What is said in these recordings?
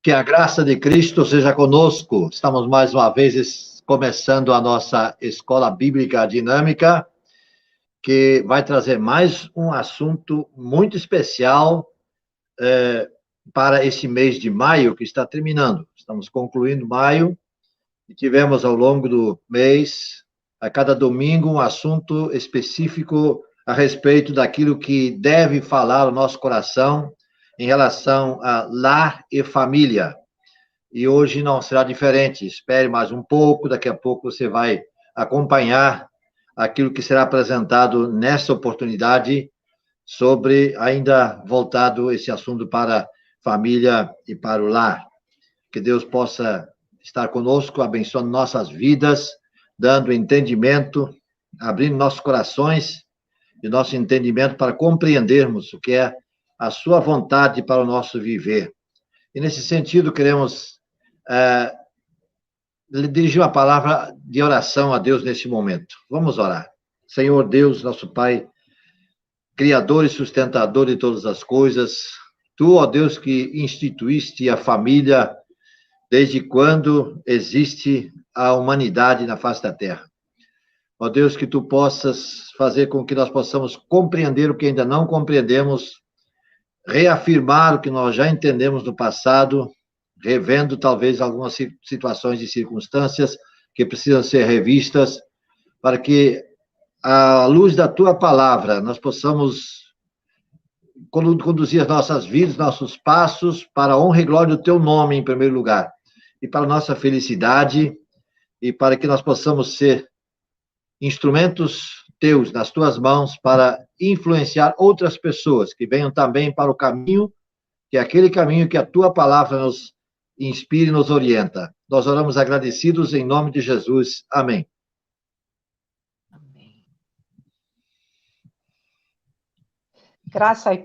Que a graça de Cristo seja conosco. Estamos mais uma vez começando a nossa escola bíblica dinâmica, que vai trazer mais um assunto muito especial para esse mês de maio que está terminando. Estamos concluindo maio e tivemos ao longo do mês, a cada domingo, um assunto específico a respeito daquilo que deve falar o nosso coração em relação a lar e família. E hoje não será diferente. Espere mais um pouco, daqui a pouco você vai acompanhar aquilo que será apresentado nessa oportunidade sobre, ainda voltado esse assunto para família e para o lar. Que Deus possa estar conosco, abençoando nossas vidas, dando entendimento, abrindo nossos corações e nosso entendimento para compreendermos o que é a sua vontade para o nosso viver. E nesse sentido, queremos dirigir uma palavra de oração a Deus nesse momento. Vamos orar. Senhor Deus, nosso Pai, Criador e sustentador de todas as coisas, Tu, ó Deus, que instituíste a família desde quando existe a humanidade na face da terra. Ó Deus, que Tu possas fazer com que nós possamos compreender o que ainda não compreendemos, reafirmar o que nós já entendemos no passado, revendo talvez algumas situações e circunstâncias que precisam ser revistas, para que, à luz da Tua palavra, nós possamos conduzir as nossas vidas, nossos passos, para a honra e glória do Teu nome, em primeiro lugar, e para a nossa felicidade, e para que nós possamos ser instrumentos Teus, nas Tuas mãos, para influenciar outras pessoas que venham também para o caminho, que é aquele caminho que a Tua palavra nos inspira e nos orienta. Nós oramos agradecidos em nome de Jesus. Amém. Amém. Graça e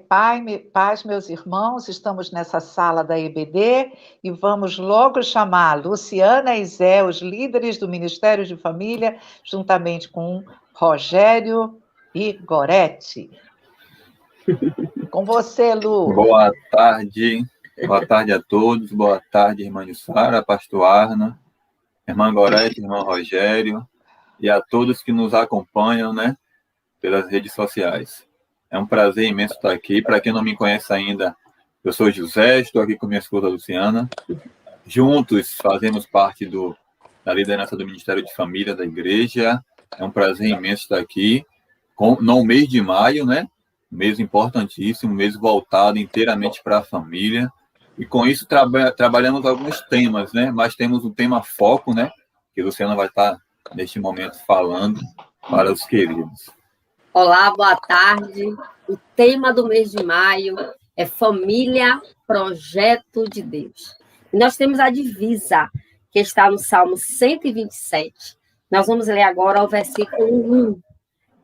paz, meus irmãos, estamos nessa sala da EBD e vamos logo chamar Luciana e Zé, os líderes do Ministério de Família, juntamente com Rogério e Gorete. Com você, Lu. Boa tarde a todos, boa tarde, irmã Jussara, pastor Arna, irmã Gorete, irmão Rogério, e a todos que nos acompanham, pelas redes sociais. É um prazer imenso estar aqui. Para quem não me conhece ainda, eu sou José, estou aqui com minha esposa Luciana. Juntos fazemos parte da liderança do Ministério de Família da Igreja. É um prazer imenso estar aqui, no mês de maio, mês importantíssimo, mês voltado inteiramente para a família. E com isso trabalhamos alguns temas, mas temos um tema foco, que a Luciana vai estar neste momento falando para os queridos. Olá, boa tarde. O tema do mês de maio é Família, Projeto de Deus. E nós temos a divisa, que está no Salmo 127. Nós vamos ler agora o versículo 1,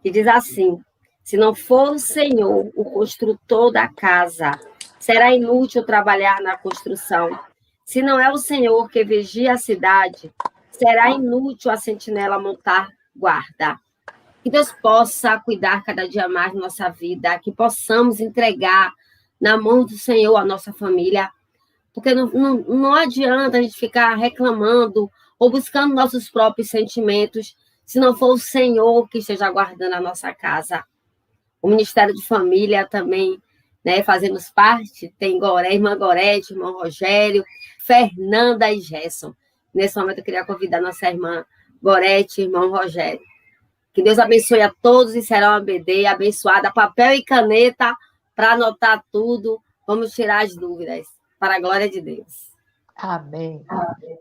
que diz assim: se não for o Senhor, o construtor da casa, será inútil trabalhar na construção. Se não é o Senhor que vigia a cidade, será inútil a sentinela montar guarda. Que Deus possa cuidar cada dia mais da nossa vida, que possamos entregar na mão do Senhor a nossa família, porque não adianta a gente ficar reclamando ou buscando nossos próprios sentimentos, se não for o Senhor que esteja guardando a nossa casa. O Ministério de Família também, fazemos parte, tem irmã Gorete, irmão Rogério, Fernanda e Gerson. Nesse momento eu queria convidar nossa irmã Gorete, irmão Rogério. Que Deus abençoe a todos e será uma BD abençoada, papel e caneta para anotar tudo. Vamos tirar as dúvidas, para a glória de Deus. Amém. Amém.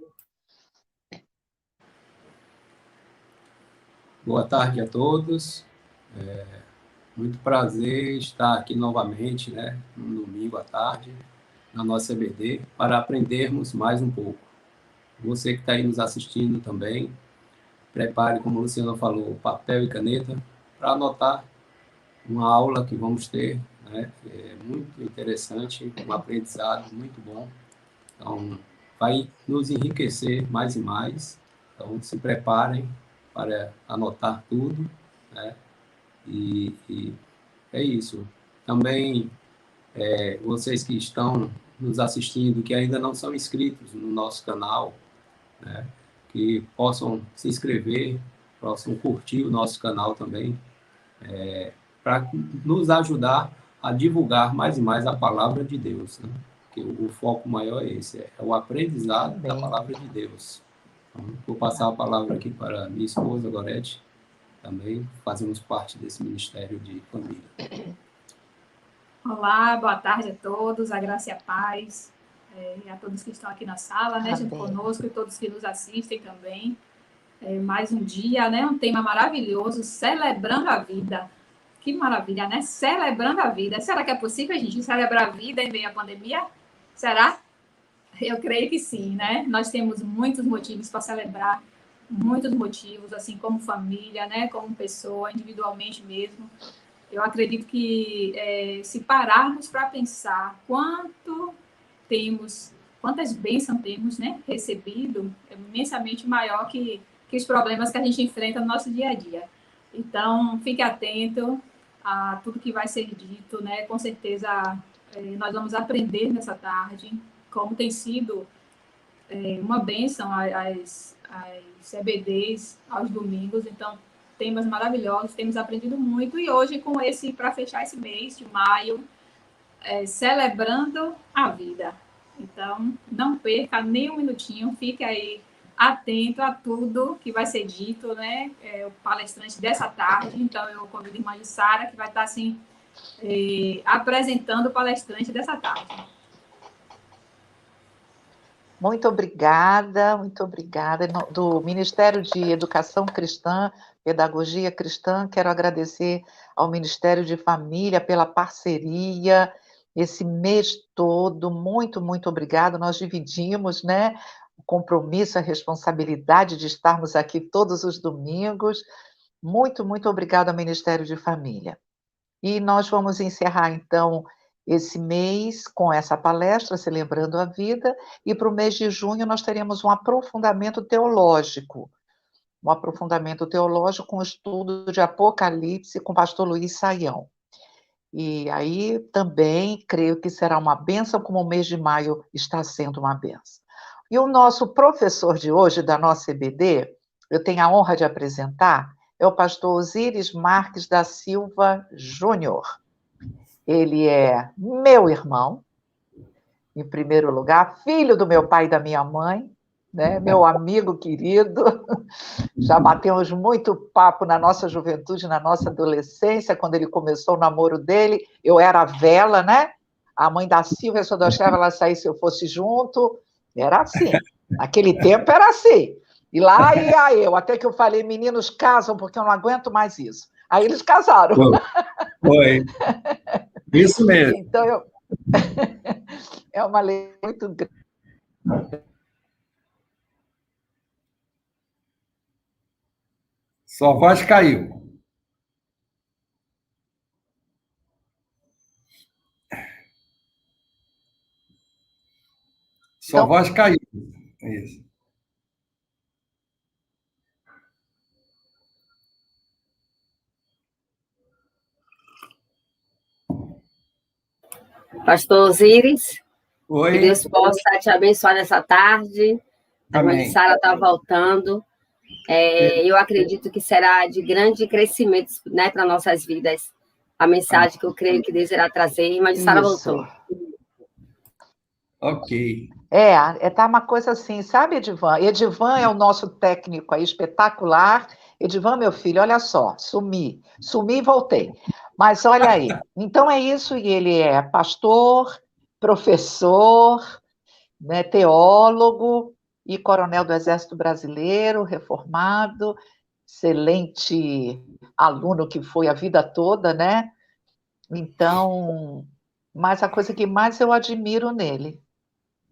Boa tarde a todos. Muito prazer estar aqui novamente, no domingo à tarde, na nossa EBD, para aprendermos mais um pouco. Você que está aí nos assistindo também, prepare, como a Luciana falou, papel e caneta para anotar uma aula que vamos ter, É muito interessante, um aprendizado muito bom. Então, vai nos enriquecer mais e mais. Então, se preparem para anotar tudo, E é isso. Também Vocês que estão nos assistindo, que ainda não são inscritos no nosso canal, né, que possam se inscrever, possam curtir o nosso canal também, para nos ajudar a divulgar mais e mais a palavra de Deus, né? Que o foco maior é esse, é o aprendizado da palavra de Deus. Então, vou passar a palavra aqui para minha esposa, Gorete, também fazemos parte desse Ministério de Família. Olá, boa tarde a todos, a graça e a paz, e a todos que estão aqui na sala, né, junto conosco, e todos que nos assistem também. Mais um dia, né, um tema maravilhoso, celebrando a vida. Que maravilha, né? Celebrando a vida. Será que é possível a gente celebrar a vida em meio à pandemia? Será? Eu creio que sim, né? Nós temos muitos motivos para celebrar, muitos motivos, assim como família, né? Como pessoa, individualmente mesmo. Eu acredito que se pararmos para pensar quantas bênçãos temos, né, recebido, é imensamente maior que os problemas que a gente enfrenta no nosso dia a dia. Então, fique atento a tudo que vai ser dito, né? Com certeza nós vamos aprender nessa tarde, como tem sido uma bênção às EBDs aos domingos. Então, temas maravilhosos, temos aprendido muito, e hoje para fechar esse mês de maio, celebrando a vida. Então, não perca nem um minutinho, fique aí atento a tudo que vai ser dito, né? O palestrante dessa tarde, então eu convido a irmã Jussara, que vai estar assim, apresentando o palestrante dessa tarde. Muito obrigada, muito obrigada. Do Ministério de Educação Cristã, Pedagogia Cristã, quero agradecer ao Ministério de Família pela parceria esse mês todo. Muito, muito obrigada. Nós dividimos, né, o compromisso, a responsabilidade de estarmos aqui todos os domingos. Muito, muito obrigada ao Ministério de Família. E nós vamos encerrar, então, esse mês com essa palestra, Celebrando a Vida, e para o mês de junho nós teremos um aprofundamento teológico com o estudo de Apocalipse com o pastor Luiz Saião. E aí também creio que será uma bênção, como o mês de maio está sendo uma bênção. E o nosso professor de hoje, da nossa EBD, eu tenho a honra de apresentar, é o pastor Osíris Marques da Silva Júnior. Ele é meu irmão, em primeiro lugar, filho do meu pai e da minha mãe, né? Meu amigo querido. Já batemos muito papo na nossa juventude, na nossa adolescência, quando ele começou o namoro dele. Eu era a vela, né? A mãe da Silvia, se eu deixava ela sair se eu fosse junto. Era assim. Naquele tempo era assim. E lá ia eu, até que eu falei, meninos, casam, porque eu não aguento mais isso. Aí eles casaram. Foi. Isso mesmo. Então, é uma lei muito grande. Sua voz caiu. Sua voz caiu. Isso. Pastor Osíris, Oi. Que Deus possa te abençoar nessa tarde. A irmã Sara está voltando. Eu acredito que será de grande crescimento, né, para nossas vidas. A mensagem que eu creio que Deus irá trazer. Irmã Sara voltou. Ok. Tá uma coisa assim, sabe, Edivan? Edivan é o nosso técnico aí, espetacular. Edivan, meu filho, olha só, sumi e voltei. Mas olha aí, então é isso, e ele é pastor, professor, né, teólogo e coronel do Exército Brasileiro, reformado, excelente aluno que foi a vida toda, né? Então, mas a coisa que mais eu admiro nele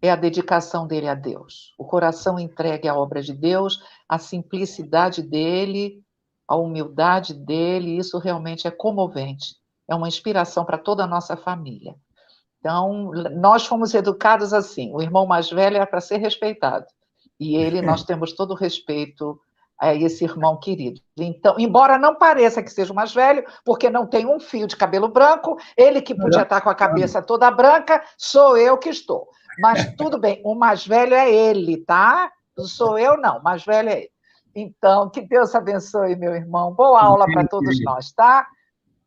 é a dedicação dele a Deus, o coração entregue à obra de Deus, a simplicidade dele, a humildade dele, isso realmente é comovente, é uma inspiração para toda a nossa família. Então, nós fomos educados assim, o irmão mais velho é para ser respeitado, e ele, nós temos todo o respeito esse irmão querido. Então, embora não pareça que seja o mais velho, porque não tem um fio de cabelo branco, ele que podia estar com a cabeça toda branca, sou eu que estou. Mas tudo bem, o mais velho é ele, tá? Não sou eu, não, o mais velho é ele. Então, que Deus abençoe, meu irmão. Boa aula para todos nós, tá?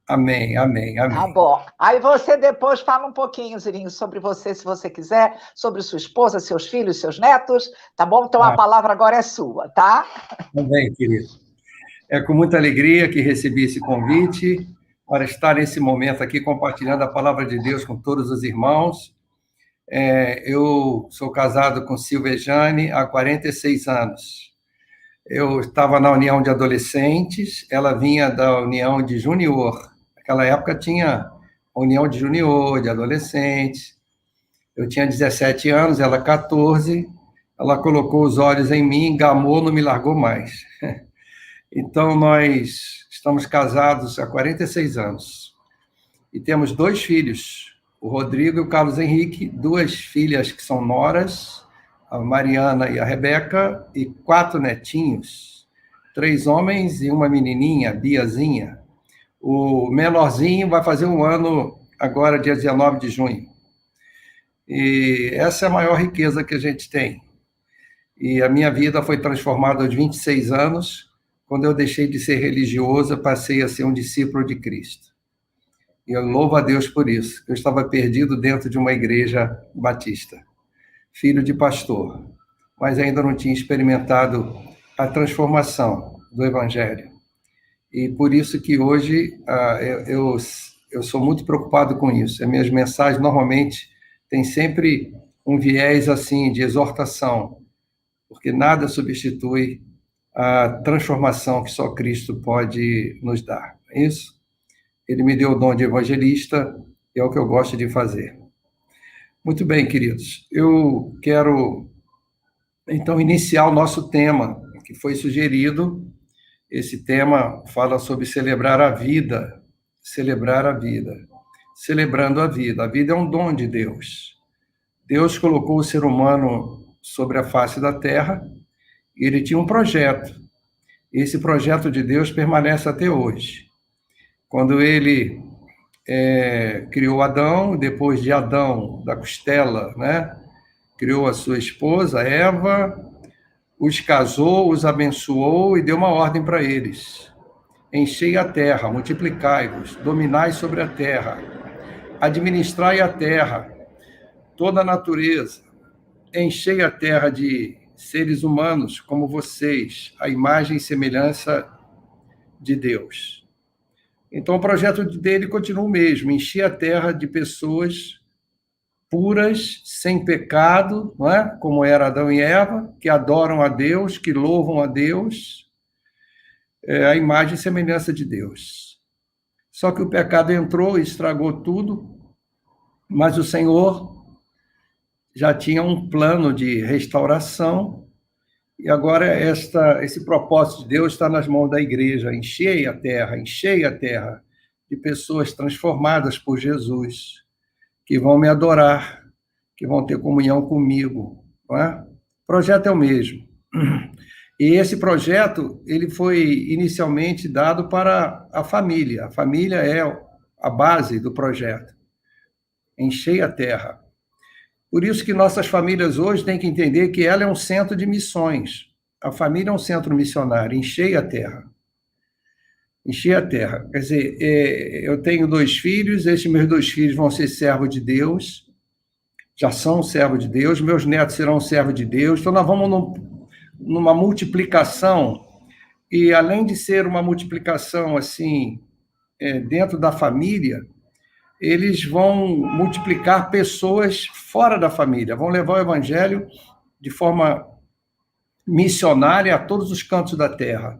Amém, amém, amém. Tá bom. Aí você depois fala um pouquinho, Zirinho, sobre você, se você quiser, sobre sua esposa, seus filhos, seus netos, tá bom? Então a palavra agora é sua, tá? Também, querido. É com muita alegria que recebi esse convite para estar nesse momento aqui compartilhando a palavra de Deus com todos os irmãos. Eu sou casado com Silvejane há 46 anos. Eu estava na União de Adolescentes, ela vinha da União de Junior. Naquela época tinha União de Junior, de Adolescentes. Eu tinha 17 anos, ela 14. Ela colocou os olhos em mim, gamou, não me largou mais. Então, nós estamos casados há 46 anos. E temos 2 filhos, o Rodrigo e o Carlos Henrique, 2 filhas que são noras, a Mariana e a Rebeca, e 4 netinhos, 3 homens e uma menininha, Biazinha. O menorzinho vai fazer 1 ano agora, dia 19 de junho. E essa é a maior riqueza que a gente tem. E a minha vida foi transformada aos 26 anos, quando eu deixei de ser religioso, passei a ser um discípulo de Cristo. E eu louvo a Deus por isso. Eu estava perdido dentro de uma igreja batista, filho de pastor, mas ainda não tinha experimentado a transformação do Evangelho. E por isso que hoje eu sou muito preocupado com isso. As minhas mensagens normalmente têm sempre um viés assim de exortação, porque nada substitui a transformação que só Cristo pode nos dar. É isso? Ele me deu o dom de evangelista, e é o que eu gosto de fazer. Muito bem, queridos. Eu quero, então, iniciar o nosso tema, que foi sugerido. Esse tema fala sobre celebrar a vida, celebrar a vida, celebrando a vida. A vida é um dom de Deus. Deus colocou o ser humano sobre a face da terra, e ele tinha um projeto. Esse projeto de Deus permanece até hoje. Quando ele criou Adão, depois de Adão, da costela, né, criou a sua esposa, Eva, os casou, os abençoou e deu uma ordem para eles. Enchei a terra, multiplicai-vos, dominai sobre a terra, administrai a terra, toda a natureza, enchei a terra de seres humanos como vocês, a imagem e semelhança de Deus. Então, o projeto dele continua o mesmo, encher a terra de pessoas puras, sem pecado, não é? Como era Adão e Eva, que adoram a Deus, que louvam a Deus, a imagem e semelhança de Deus. Só que o pecado entrou e estragou tudo, mas o Senhor já tinha um plano de restauração, e agora esse propósito de Deus está nas mãos da igreja, enchei a terra de pessoas transformadas por Jesus, que vão me adorar, que vão ter comunhão comigo. Não é? O projeto é o mesmo. E esse projeto ele foi inicialmente dado para a família. A família é a base do projeto. Enchei a terra. Por isso que nossas famílias hoje têm que entender que ela é um centro de missões. A família é um centro missionário. Enchei a terra. Encher a terra. Quer dizer, eu tenho 2 filhos, esses meus 2 filhos vão ser servos de Deus, já são servos de Deus, meus netos serão servos de Deus, então nós vamos numa multiplicação, e além de ser uma multiplicação assim, dentro da família, eles vão multiplicar pessoas fora da família, vão levar o evangelho de forma missionária a todos os cantos da terra.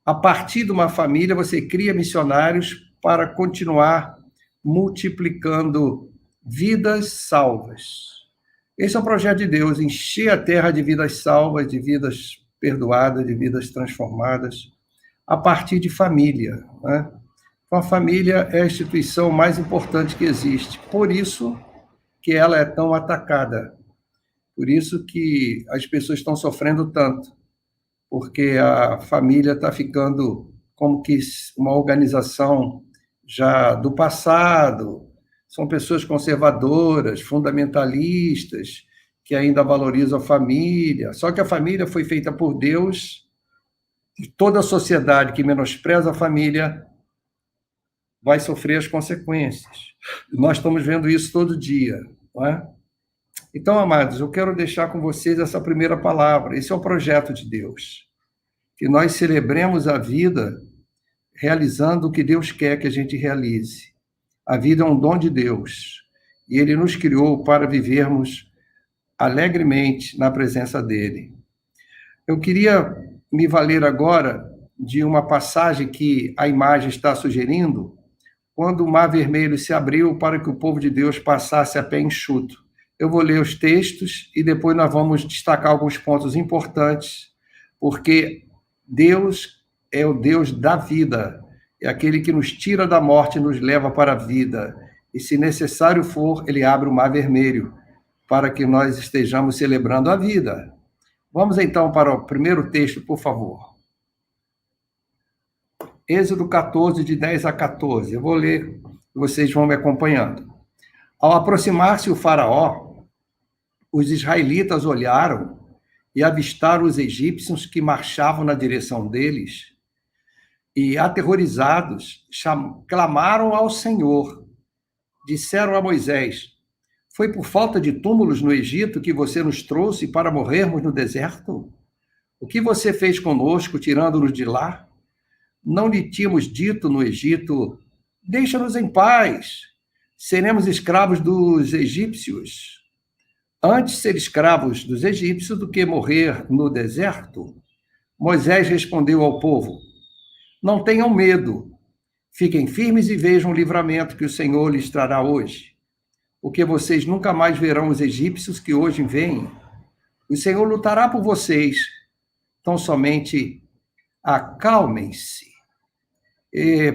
A partir de uma família, você cria missionários para continuar multiplicando vidas salvas. Esse é o projeto de Deus, encher a terra de vidas salvas, de vidas perdoadas, de vidas transformadas, a partir de família. Né? Então, a família é a instituição mais importante que existe. Por isso que ela é tão atacada. Por isso que as pessoas estão sofrendo tanto. porque a família está ficando como que uma organização já do passado, são pessoas conservadoras, fundamentalistas, que ainda valorizam a família, só que a família foi feita por Deus, e toda a sociedade que menospreza a família vai sofrer as consequências. Nós estamos vendo isso todo dia, não é? Então, amados, eu quero deixar com vocês essa primeira palavra. Esse é o projeto de Deus. Que nós celebremos a vida realizando o que Deus quer que a gente realize. A vida é um dom de Deus. E Ele nos criou para vivermos alegremente na presença dEle. Eu queria me valer agora de uma passagem que a imagem está sugerindo, quando o Mar Vermelho se abriu para que o povo de Deus passasse a pé enxuto. Eu vou ler os textos e depois nós vamos destacar alguns pontos importantes, porque Deus é o Deus da vida, é aquele que nos tira da morte e nos leva para a vida. E se necessário for, ele abre o Mar Vermelho, para que nós estejamos celebrando a vida. Vamos então para o primeiro texto, por favor. Êxodo 14, de 10 a 14. Eu vou ler, vocês vão me acompanhando. Ao aproximar-se o faraó, os israelitas olharam e avistaram os egípcios que marchavam na direção deles e, aterrorizados, clamaram ao Senhor. Disseram a Moisés: foi por falta de túmulos no Egito que você nos trouxe para morrermos no deserto? O que você fez conosco, tirando-nos de lá? Não lhe tínhamos dito no Egito: deixa-nos em paz, seremos escravos dos egípcios. Antes ser escravos dos egípcios do que morrer no deserto? Moisés respondeu ao povo: não tenham medo, fiquem firmes e vejam o livramento que o Senhor lhes trará hoje. Porque vocês nunca mais verão os egípcios que hoje vêm. O Senhor lutará por vocês, então somente acalmem-se.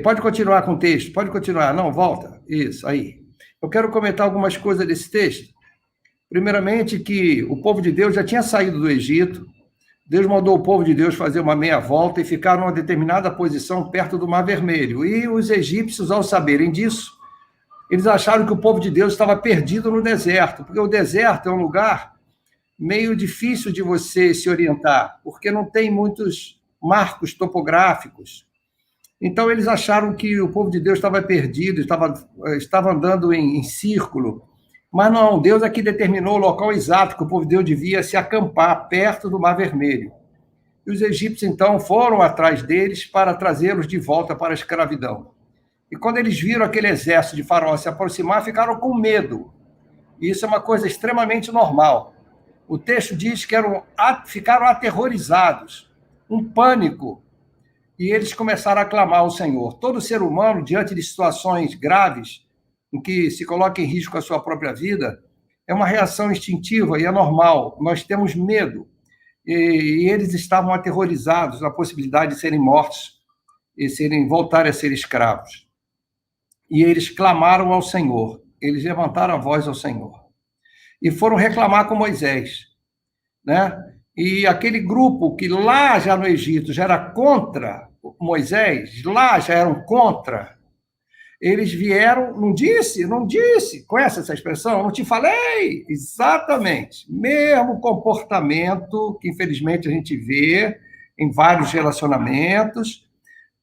Pode continuar com o texto, pode continuar. Não, volta. Isso, aí. Eu quero comentar algumas coisas desse texto. Primeiramente, que o povo de Deus já tinha saído do Egito, Deus mandou o povo de Deus fazer uma meia volta e ficar numa determinada posição perto do Mar Vermelho. E os egípcios, ao saberem disso, eles acharam que o povo de Deus estava perdido no deserto, porque o deserto é um lugar meio difícil de você se orientar, porque não tem muitos marcos topográficos. Então, eles acharam que o povo de Deus estava perdido, estava andando em círculo. Mas não, Deus aqui determinou o local exato que o povo de Deus devia se acampar, perto do Mar Vermelho. E os egípcios, então, foram atrás deles para trazê-los de volta para a escravidão. E quando eles viram aquele exército de faraó se aproximar, ficaram com medo. E isso é uma coisa extremamente normal. O texto diz que ficaram aterrorizados, um pânico. E eles começaram a clamar ao Senhor. Todo ser humano, diante de situações graves, em que se coloca em risco a sua própria vida, é uma reação instintiva e é normal. Nós temos medo. E eles estavam aterrorizados na possibilidade de serem mortos e voltarem a ser escravos. E eles clamaram ao Senhor. Eles levantaram a voz ao Senhor. E foram reclamar com Moisés, né? E aquele grupo que lá já no Egito já era contra Moisés, lá já eram contra, eles vieram, não disse, conhece essa expressão? Não te falei? Exatamente. Mesmo comportamento que, infelizmente, a gente vê em vários relacionamentos,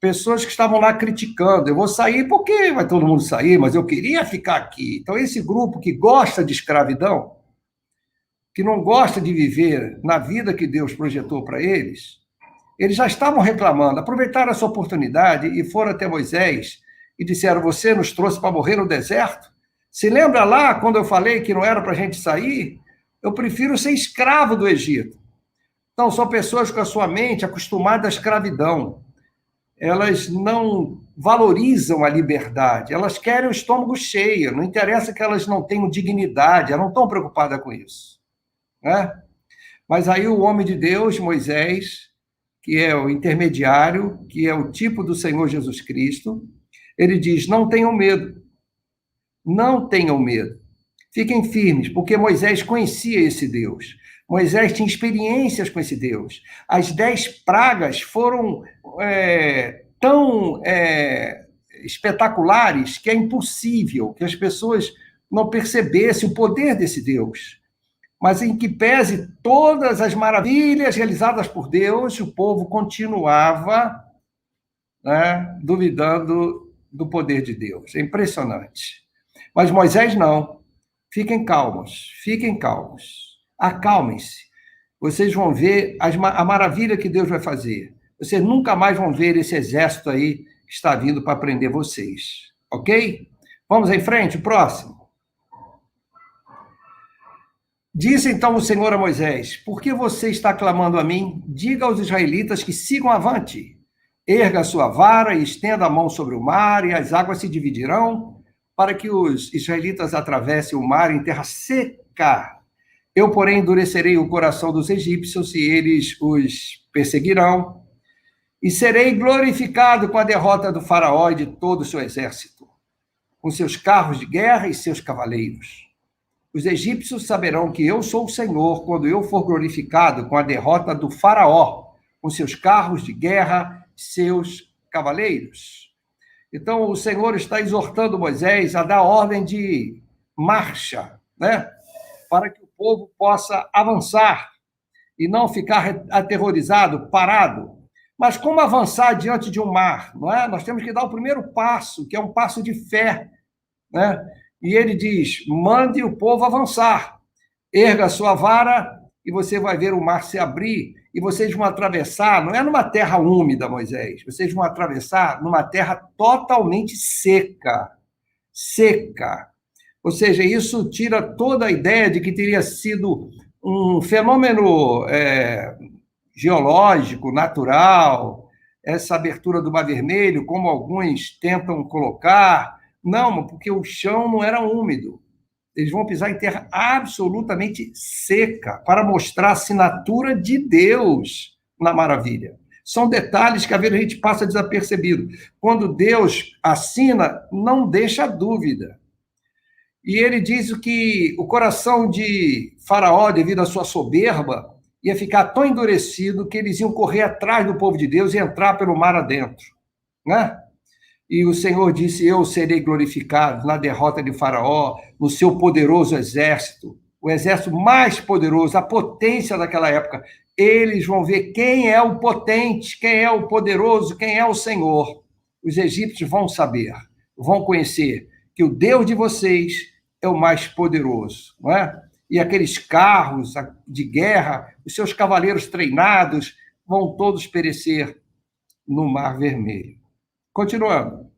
pessoas que estavam lá criticando. Eu vou sair porque vai todo mundo sair, mas eu queria ficar aqui. Então, esse grupo que gosta de escravidão, que não gosta de viver na vida que Deus projetou para eles, eles já estavam reclamando, aproveitaram essa oportunidade e foram até Moisés e disseram: você nos trouxe para morrer no deserto? Se lembra lá quando eu falei que não era para a gente sair? Eu prefiro ser escravo do Egito. Então, são pessoas com a sua mente acostumada à escravidão. Elas não valorizam a liberdade, elas querem o estômago cheio, não interessa que elas não tenham dignidade, elas não estão preocupadas com isso, né? Mas aí o homem de Deus, Moisés, que é o intermediário, que é o tipo do Senhor Jesus Cristo, ele diz: não tenham medo, não tenham medo, fiquem firmes, porque Moisés conhecia esse Deus. Moisés tinha experiências com esse Deus. As 10 pragas foram tão espetaculares que é impossível que as pessoas não percebessem o poder desse Deus. Mas em que pese todas as maravilhas realizadas por Deus, o povo continuava, né, duvidando do poder de Deus. É impressionante. Mas Moisés não. Fiquem calmos, acalmem-se. Vocês vão ver a maravilha que Deus vai fazer. Vocês nunca mais vão ver esse exército aí que está vindo para prender vocês. Ok? Vamos em frente, o próximo. Disse então o Senhor a Moisés: por que você está clamando a mim? Diga aos israelitas que sigam avante. Erga a sua vara e estenda a mão sobre o mar, e as águas se dividirão, para que os israelitas atravessem o mar em terra seca. Eu, porém, endurecerei o coração dos egípcios, e eles os perseguirão. E serei glorificado com a derrota do faraó e de todo o seu exército, com seus carros de guerra e seus cavaleiros. Os egípcios saberão que eu sou o Senhor quando eu for glorificado com a derrota do faraó, com seus carros de guerra e seus cavaleiros. Então, o Senhor está exortando Moisés a dar ordem de marcha, né? Para que o povo possa avançar e não ficar aterrorizado, parado. Mas como avançar diante de um mar? Não é? Nós temos que dar o primeiro passo, que é um passo de fé, né? E ele diz: mande o povo avançar, erga a sua vara e você vai ver o mar se abrir, e vocês vão atravessar, não é numa terra úmida, Moisés, vocês vão atravessar numa terra totalmente seca. Ou seja, isso tira toda a ideia de que teria sido um fenômeno geológico, natural, essa abertura do Mar Vermelho, como alguns tentam colocar. Não, porque o chão não era úmido. Eles vão pisar em terra absolutamente seca, para mostrar a assinatura de Deus na maravilha. São detalhes que às vezes a gente passa desapercebido. Quando Deus assina, não deixa dúvida. E ele diz que o coração de Faraó, devido à sua soberba, ia ficar tão endurecido que eles iam correr atrás do povo de Deus e entrar pelo mar adentro, né? E o Senhor disse: eu serei glorificado na derrota de Faraó, no seu poderoso exército, o exército mais poderoso, a potência daquela época. Eles vão ver quem é o potente, quem é o poderoso, quem é o Senhor. Os egípcios vão saber, vão conhecer que o Deus de vocês é o mais poderoso, não é? E aqueles carros de guerra, os seus cavaleiros treinados, vão todos perecer no Mar Vermelho. Continuando.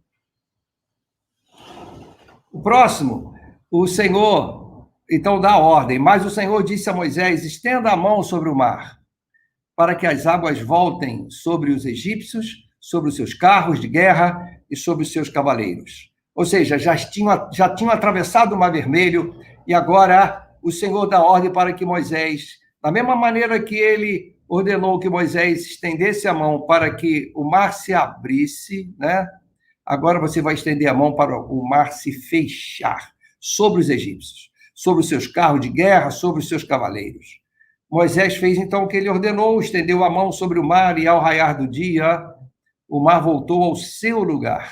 O próximo, o Senhor, então, dá ordem. Mas o Senhor disse a Moisés: estenda a mão sobre o mar, para que as águas voltem sobre os egípcios, sobre os seus carros de guerra e sobre os seus cavaleiros. Ou seja, já tinham atravessado o Mar Vermelho, e agora o Senhor dá ordem para que Moisés, da mesma maneira que ele ordenou que Moisés estendesse a mão para que o mar se abrisse, né? Agora você vai estender a mão para o mar se fechar sobre os egípcios, sobre os seus carros de guerra, sobre os seus cavaleiros. Moisés fez então o que ele ordenou, estendeu a mão sobre o mar, e ao raiar do dia, o mar voltou ao seu lugar.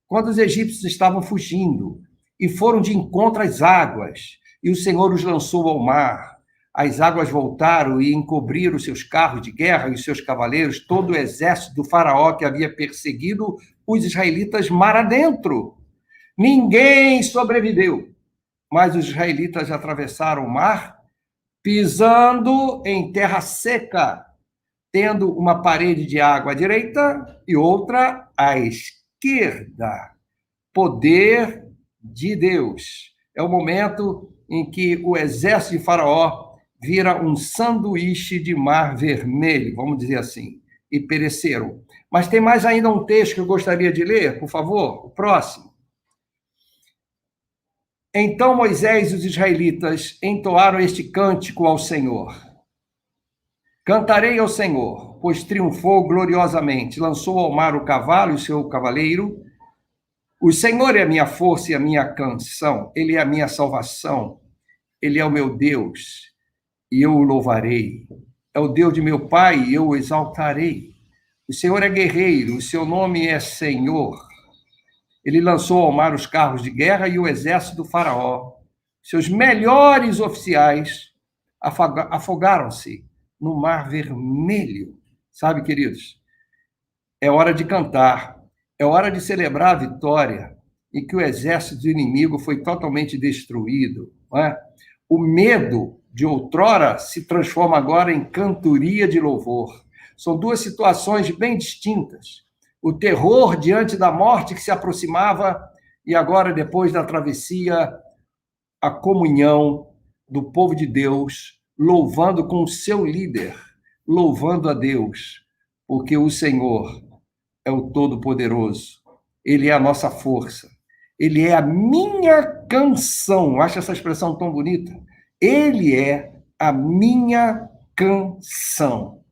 Quando os egípcios estavam fugindo e foram de encontro às águas, e o Senhor os lançou ao mar, as águas voltaram e encobriram os seus carros de guerra e os seus cavaleiros, todo o exército do faraó que havia perseguido os israelitas mar adentro. Ninguém sobreviveu, mas os israelitas atravessaram o mar, pisando em terra seca, tendo uma parede de água à direita e outra à esquerda. Poder de Deus. É o momento em que o exército de Faraó vira um sanduíche de Mar Vermelho, vamos dizer assim, e pereceram. Mas tem mais ainda um texto que eu gostaria de ler, por favor, o próximo. Então Moisés e os israelitas entoaram este cântico ao Senhor. Cantarei ao Senhor, pois triunfou gloriosamente, lançou ao mar o cavalo e o seu cavaleiro. O Senhor é a minha força e a minha canção, Ele é a minha salvação, Ele é o meu Deus. e eu o louvarei. É o Deus de meu pai, e eu o exaltarei. O Senhor é guerreiro, o seu nome é Senhor. Ele lançou ao mar os carros de guerra e o exército do faraó. Seus melhores oficiais afogaram-se no mar vermelho. Sabe, queridos? É hora de cantar, é hora de celebrar a vitória e que o exército do inimigo foi totalmente destruído. Não é? O medo de outrora se transforma agora em cantoria de louvor. São duas situações bem distintas. O terror diante da morte que se aproximava e agora, depois da travessia, a comunhão do povo de Deus, louvando com o seu líder, louvando a Deus, porque o Senhor é o Todo-Poderoso. Ele é a nossa força. Ele é a minha canção. Acha essa expressão tão bonita? Ele é a minha canção.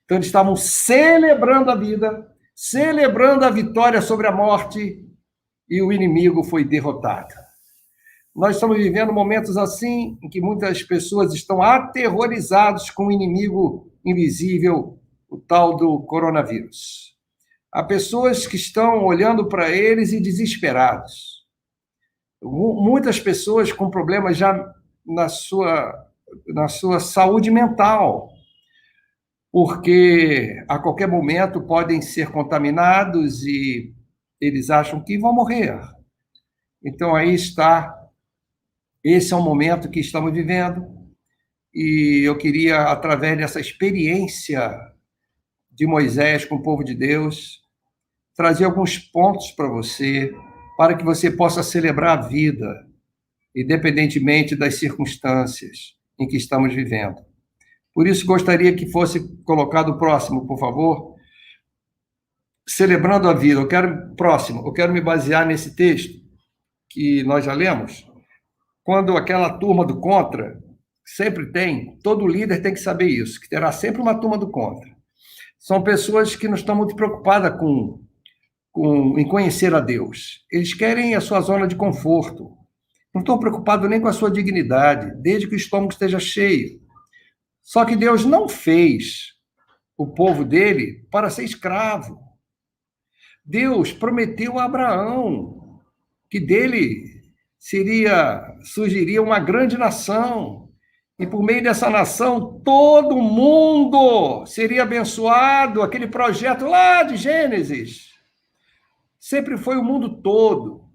Então, eles estavam celebrando a vida, celebrando a vitória sobre a morte, e o inimigo foi derrotado. Nós estamos vivendo momentos assim, em que muitas pessoas estão aterrorizadas com o inimigo invisível, o tal do coronavírus. Há pessoas que estão olhando para eles e desesperados. Muitas pessoas com problemas já na sua saúde mental, porque a qualquer momento podem ser contaminados e eles acham que vão morrer. Então, aí está. Esse é o momento que estamos vivendo e eu queria, através dessa experiência de Moisés com o povo de Deus, trazer alguns pontos para você, para que você possa celebrar a vida, independentemente das circunstâncias em que estamos vivendo. Por isso, gostaria que fosse colocado o próximo, por favor. Celebrando a vida. Eu quero me basear nesse texto que nós já lemos. Quando aquela turma do contra, sempre tem, todo líder tem que saber isso, que terá sempre uma turma do contra. São pessoas que não estão muito preocupadas em conhecer a Deus. Eles querem a sua zona de conforto. Não estão preocupados nem com a sua dignidade, desde que o estômago esteja cheio. Só que Deus não fez o povo dele para ser escravo. Deus prometeu a Abraão que dele surgiria uma grande nação, e por meio dessa nação todo mundo seria abençoado. Aquele projeto lá de Gênesis sempre foi o mundo todo.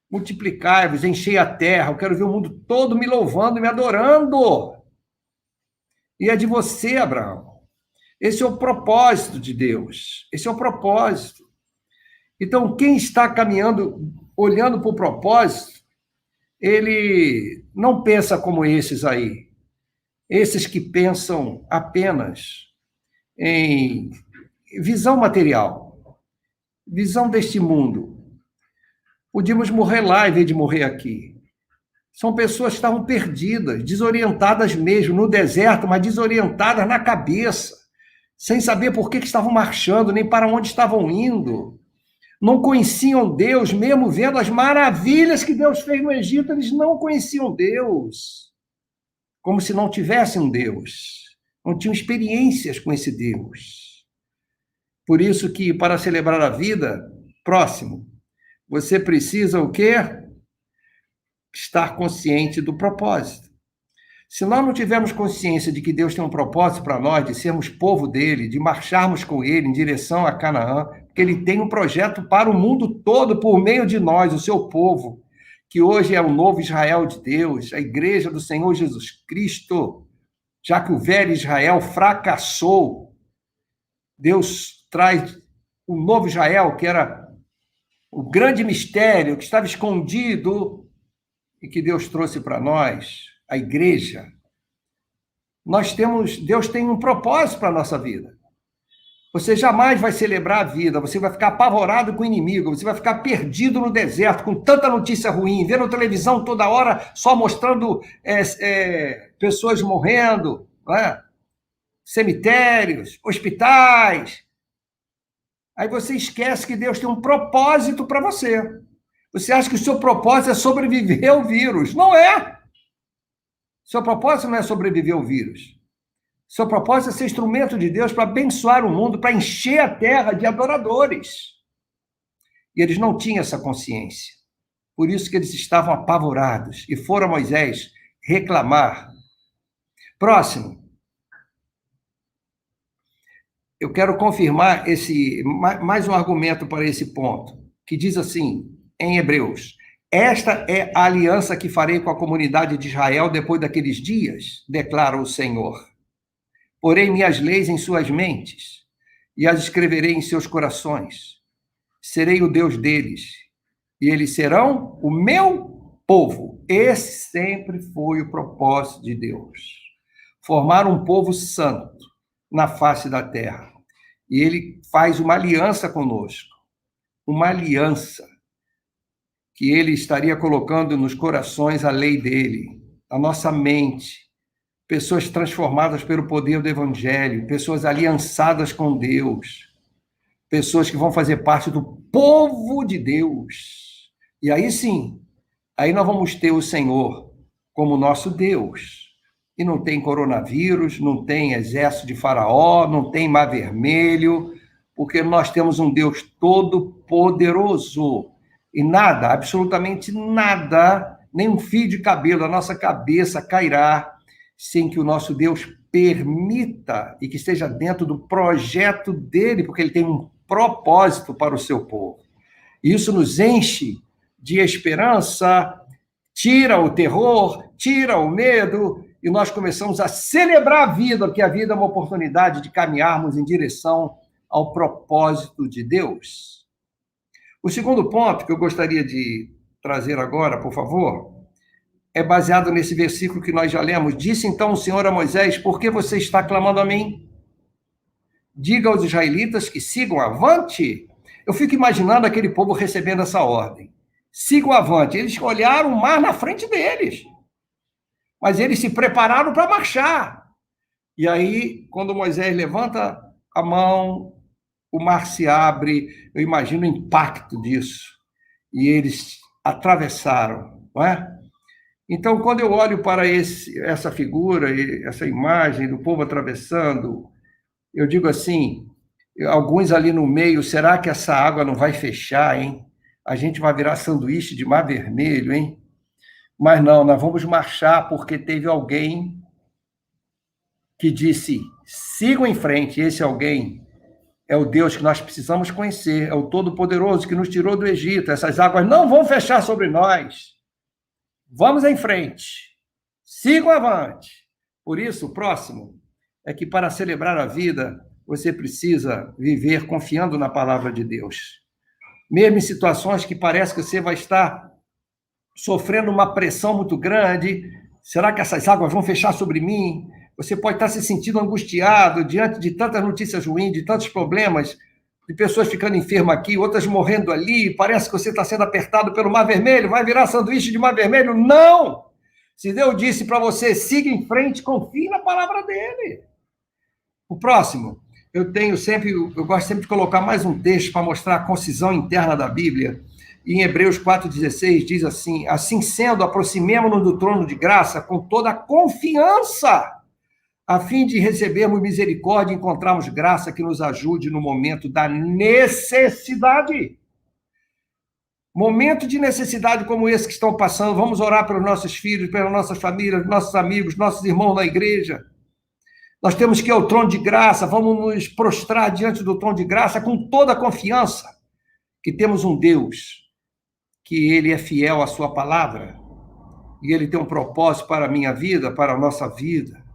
Multiplicai-vos, enchei a terra. Eu quero ver o mundo todo me louvando e me adorando. E é de você, Abraão. Esse é o propósito de Deus. Esse é o propósito. Então, quem está caminhando, olhando para o propósito, ele não pensa como esses aí. Esses que pensam apenas em visão material, visão deste mundo. Podíamos morrer lá em vez de morrer aqui. São pessoas que estavam perdidas, desorientadas mesmo, no deserto, mas desorientadas na cabeça, sem saber por que estavam marchando, nem para onde estavam indo. Não conheciam Deus, mesmo vendo as maravilhas que Deus fez no Egito, eles não conheciam Deus, como se não tivessem um Deus, não tinham experiências com esse Deus. Por isso que, para celebrar a vida, próximo, você precisa o quê? Estar consciente do propósito. Se nós não tivermos consciência de que Deus tem um propósito para nós, de sermos povo dele, de marcharmos com ele em direção a Canaã, porque ele tem um projeto para o mundo todo por meio de nós, o seu povo, que hoje é o novo Israel de Deus, a igreja do Senhor Jesus Cristo, já que o velho Israel fracassou, Deus traz o novo Israel, que era o grande mistério que estava escondido e que Deus trouxe para nós, a igreja. Deus tem um propósito para a nossa vida. Você jamais vai celebrar a vida, você vai ficar apavorado com o inimigo, você vai ficar perdido no deserto, com tanta notícia ruim, vendo televisão toda hora, só mostrando pessoas morrendo, né? Cemitérios, hospitais. Aí você esquece que Deus tem um propósito para você. Você acha que o seu propósito é sobreviver ao vírus. Não é. Seu propósito não é sobreviver ao vírus. Seu propósito é ser instrumento de Deus para abençoar o mundo, para encher a terra de adoradores. E eles não tinham essa consciência. Por isso que eles estavam apavorados e foram a Moisés reclamar. Próximo. Eu quero confirmar mais um argumento para esse ponto, que diz assim, em Hebreus: esta é a aliança que farei com a comunidade de Israel depois daqueles dias, declara o Senhor. Porei minhas leis em suas mentes e as escreverei em seus corações. Serei o Deus deles e eles serão o meu povo. Esse sempre foi o propósito de Deus. Formar um povo santo na face da terra. E ele faz uma aliança conosco. Uma aliança que ele estaria colocando nos corações a lei dele, a nossa mente. Pessoas transformadas pelo poder do evangelho, pessoas aliançadas com Deus, pessoas que vão fazer parte do povo de Deus. E aí sim, aí nós vamos ter o Senhor como nosso Deus. E não tem coronavírus, não tem exército de Faraó, não tem Mar Vermelho, porque nós temos um Deus todo-poderoso. E nada, absolutamente nada, nem um fio de cabelo da nossa cabeça cairá sem que o nosso Deus permita e que esteja dentro do projeto dele, porque ele tem um propósito para o seu povo. Isso nos enche de esperança, tira o terror, tira o medo, e nós começamos a celebrar a vida, porque a vida é uma oportunidade de caminharmos em direção ao propósito de Deus. O segundo ponto que eu gostaria de trazer agora, por favor, é baseado nesse versículo que nós já lemos. Disse então o Senhor a Moisés: por que você está clamando a mim? Diga aos israelitas que sigam avante. Eu fico imaginando aquele povo recebendo essa ordem. Sigam avante. Eles olharam o mar na frente deles. Mas eles se prepararam para marchar. E aí, quando Moisés levanta a mão, o mar se abre. Eu imagino o impacto disso. E eles atravessaram, não é? Então, quando eu olho para essa figura, essa imagem do povo atravessando, eu digo assim, alguns ali no meio, será que essa água não vai fechar, hein? A gente vai virar sanduíche de Mar Vermelho, hein? Mas não, nós vamos marchar porque teve alguém que disse, sigam em frente. Esse alguém é o Deus que nós precisamos conhecer, é o Todo-Poderoso que nos tirou do Egito. Essas águas não vão fechar sobre nós. Vamos em frente. Sigam avante. Por isso, o próximo é que para celebrar a vida, você precisa viver confiando na palavra de Deus. Mesmo em situações que parece que você vai estar sofrendo uma pressão muito grande, será que essas águas vão fechar sobre mim? Você pode estar se sentindo angustiado diante de tantas notícias ruins, de tantos problemas, de pessoas ficando enfermas aqui, outras morrendo ali, parece que você está sendo apertado pelo Mar Vermelho, vai virar sanduíche de Mar Vermelho. Não! Se Deus disse para você, siga em frente, confie na palavra dele. O próximo, eu gosto sempre de colocar mais um texto para mostrar a concisão interna da Bíblia. E em Hebreus 4,16 diz assim, assim sendo, aproximemo-nos do trono de graça com toda a confiança, a fim de recebermos misericórdia e encontrarmos graça que nos ajude no momento da necessidade. Momento de necessidade como esse que estão passando, vamos orar pelos nossos filhos, pelas nossas famílias, nossos amigos, nossos irmãos na igreja. Nós temos que ir ao trono de graça, vamos nos prostrar diante do trono de graça com toda a confiança que temos um Deus, que ele é fiel à sua palavra, e ele tem um propósito para a minha vida, para a nossa vida.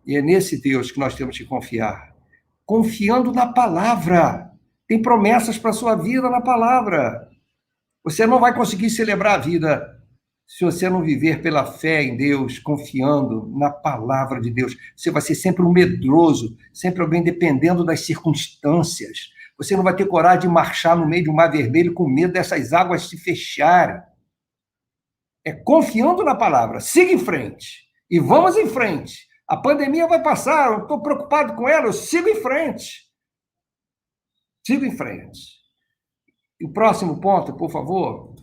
E é nesse Deus que nós temos que confiar. Confiando na palavra. Tem promessas para a sua vida na palavra. Você não vai conseguir celebrar a vida se você não viver pela fé em Deus, confiando na palavra de Deus. Você vai ser sempre um medroso, sempre alguém dependendo das circunstâncias. Você não vai ter coragem de marchar no meio de um Mar Vermelho com medo dessas águas se fecharem. É confiando na palavra. Siga em frente. E vamos em frente. A pandemia vai passar, eu estou preocupado com ela, eu sigo em frente. Sigo em frente. E o próximo ponto, por favor,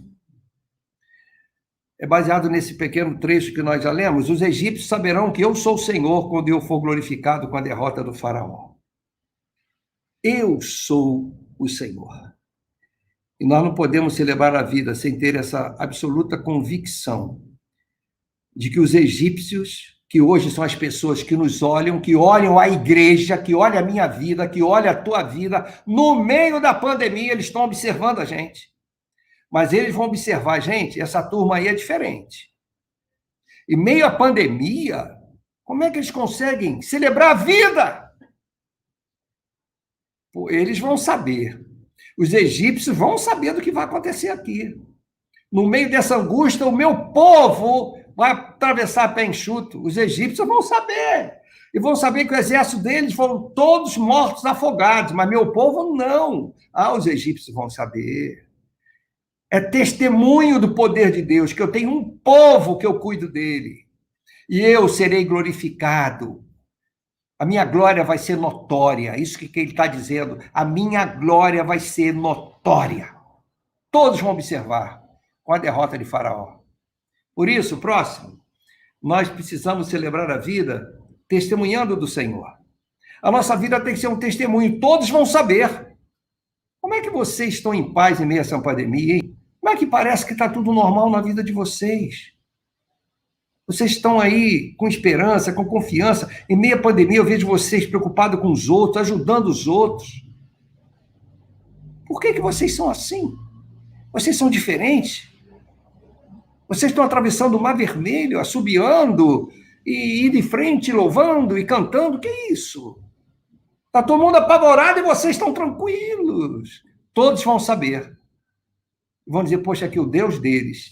é baseado nesse pequeno trecho que nós já lemos. Os egípcios saberão que eu sou o Senhor quando eu for glorificado com a derrota do faraó. Eu sou o Senhor. E nós não podemos celebrar a vida sem ter essa absoluta convicção de que os egípcios, que hoje são as pessoas que nos olham, que olham a igreja, que olham a minha vida, que olham a tua vida, no meio da pandemia, eles estão observando a gente. Mas eles vão observar, gente, essa turma aí é diferente. E meio à pandemia, como é que eles conseguem celebrar a vida? Eles vão saber. Os egípcios vão saber do que vai acontecer aqui. No meio dessa angústia, o meu povo vai atravessar a pé enxuto. Os egípcios vão saber. E vão saber que o exército deles foram todos mortos, afogados, mas meu povo não. Os egípcios vão saber. É testemunho do poder de Deus, que eu tenho um povo que eu cuido dele. E eu serei glorificado. A minha glória vai ser notória. Isso que ele está dizendo. A minha glória vai ser notória. Todos vão observar com a derrota de Faraó. Por isso, próximo, nós precisamos celebrar a vida testemunhando do Senhor. A nossa vida tem que ser um testemunho. Todos vão saber. Como é que vocês estão em paz em meio a essa pandemia, hein? Como é que parece que está tudo normal na vida de vocês? Vocês estão aí com esperança, com confiança. Em meio à pandemia, eu vejo vocês preocupados com os outros, ajudando os outros. Por que vocês são assim? Vocês são diferentes? Vocês estão atravessando o Mar Vermelho, assobiando, e indo em frente, louvando e cantando. Que é isso? Está todo mundo apavorado e vocês estão tranquilos. Todos vão saber. Vão dizer, poxa, que o Deus deles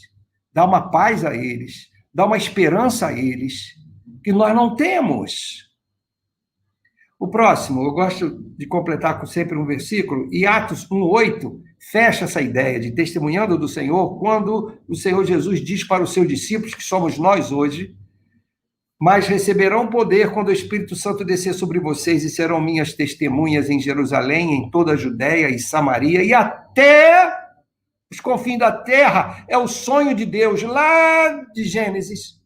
dá uma paz a eles, dá uma esperança a eles, que nós não temos. O próximo, eu gosto de completar com sempre um versículo, e Atos 1:8 fecha essa ideia de testemunhando do Senhor, quando o Senhor Jesus diz para os seus discípulos, que somos nós hoje, mas receberão poder quando o Espírito Santo descer sobre vocês e serão minhas testemunhas em Jerusalém, em toda a Judéia e Samaria, e até os confins da terra. É o sonho de Deus, lá de Gênesis,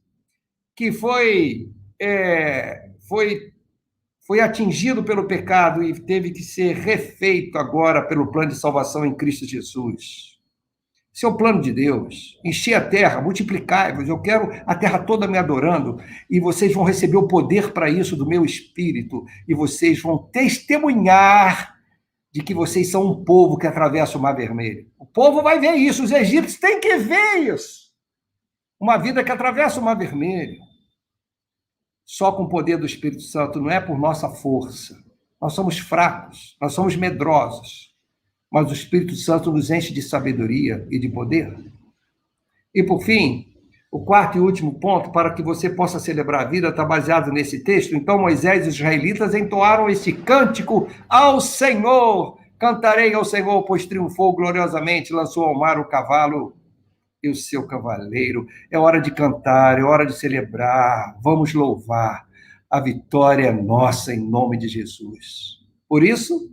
que foi atingido pelo pecado e teve que ser refeito agora pelo plano de salvação em Cristo Jesus. Esse é o plano de Deus. Encher a terra, multiplicai-vos. Eu quero a terra toda me adorando, e vocês vão receber o poder para isso do meu Espírito, e vocês vão testemunhar de que vocês são um povo que atravessa o Mar Vermelho. O povo vai ver isso, os egípcios têm que ver isso. Uma vida que atravessa o Mar Vermelho. Só com o poder do Espírito Santo, não é por nossa força. Nós somos fracos, nós somos medrosos, mas o Espírito Santo nos enche de sabedoria e de poder. E, por fim, o quarto e último ponto, para que você possa celebrar a vida, está baseado nesse texto. Então, Moisés e os israelitas entoaram esse cântico ao Senhor. Cantarei ao Senhor, pois triunfou gloriosamente, lançou ao mar o cavalo e o seu cavaleiro. É hora de cantar, é hora de celebrar. Vamos louvar. A vitória é nossa em nome de Jesus. Por isso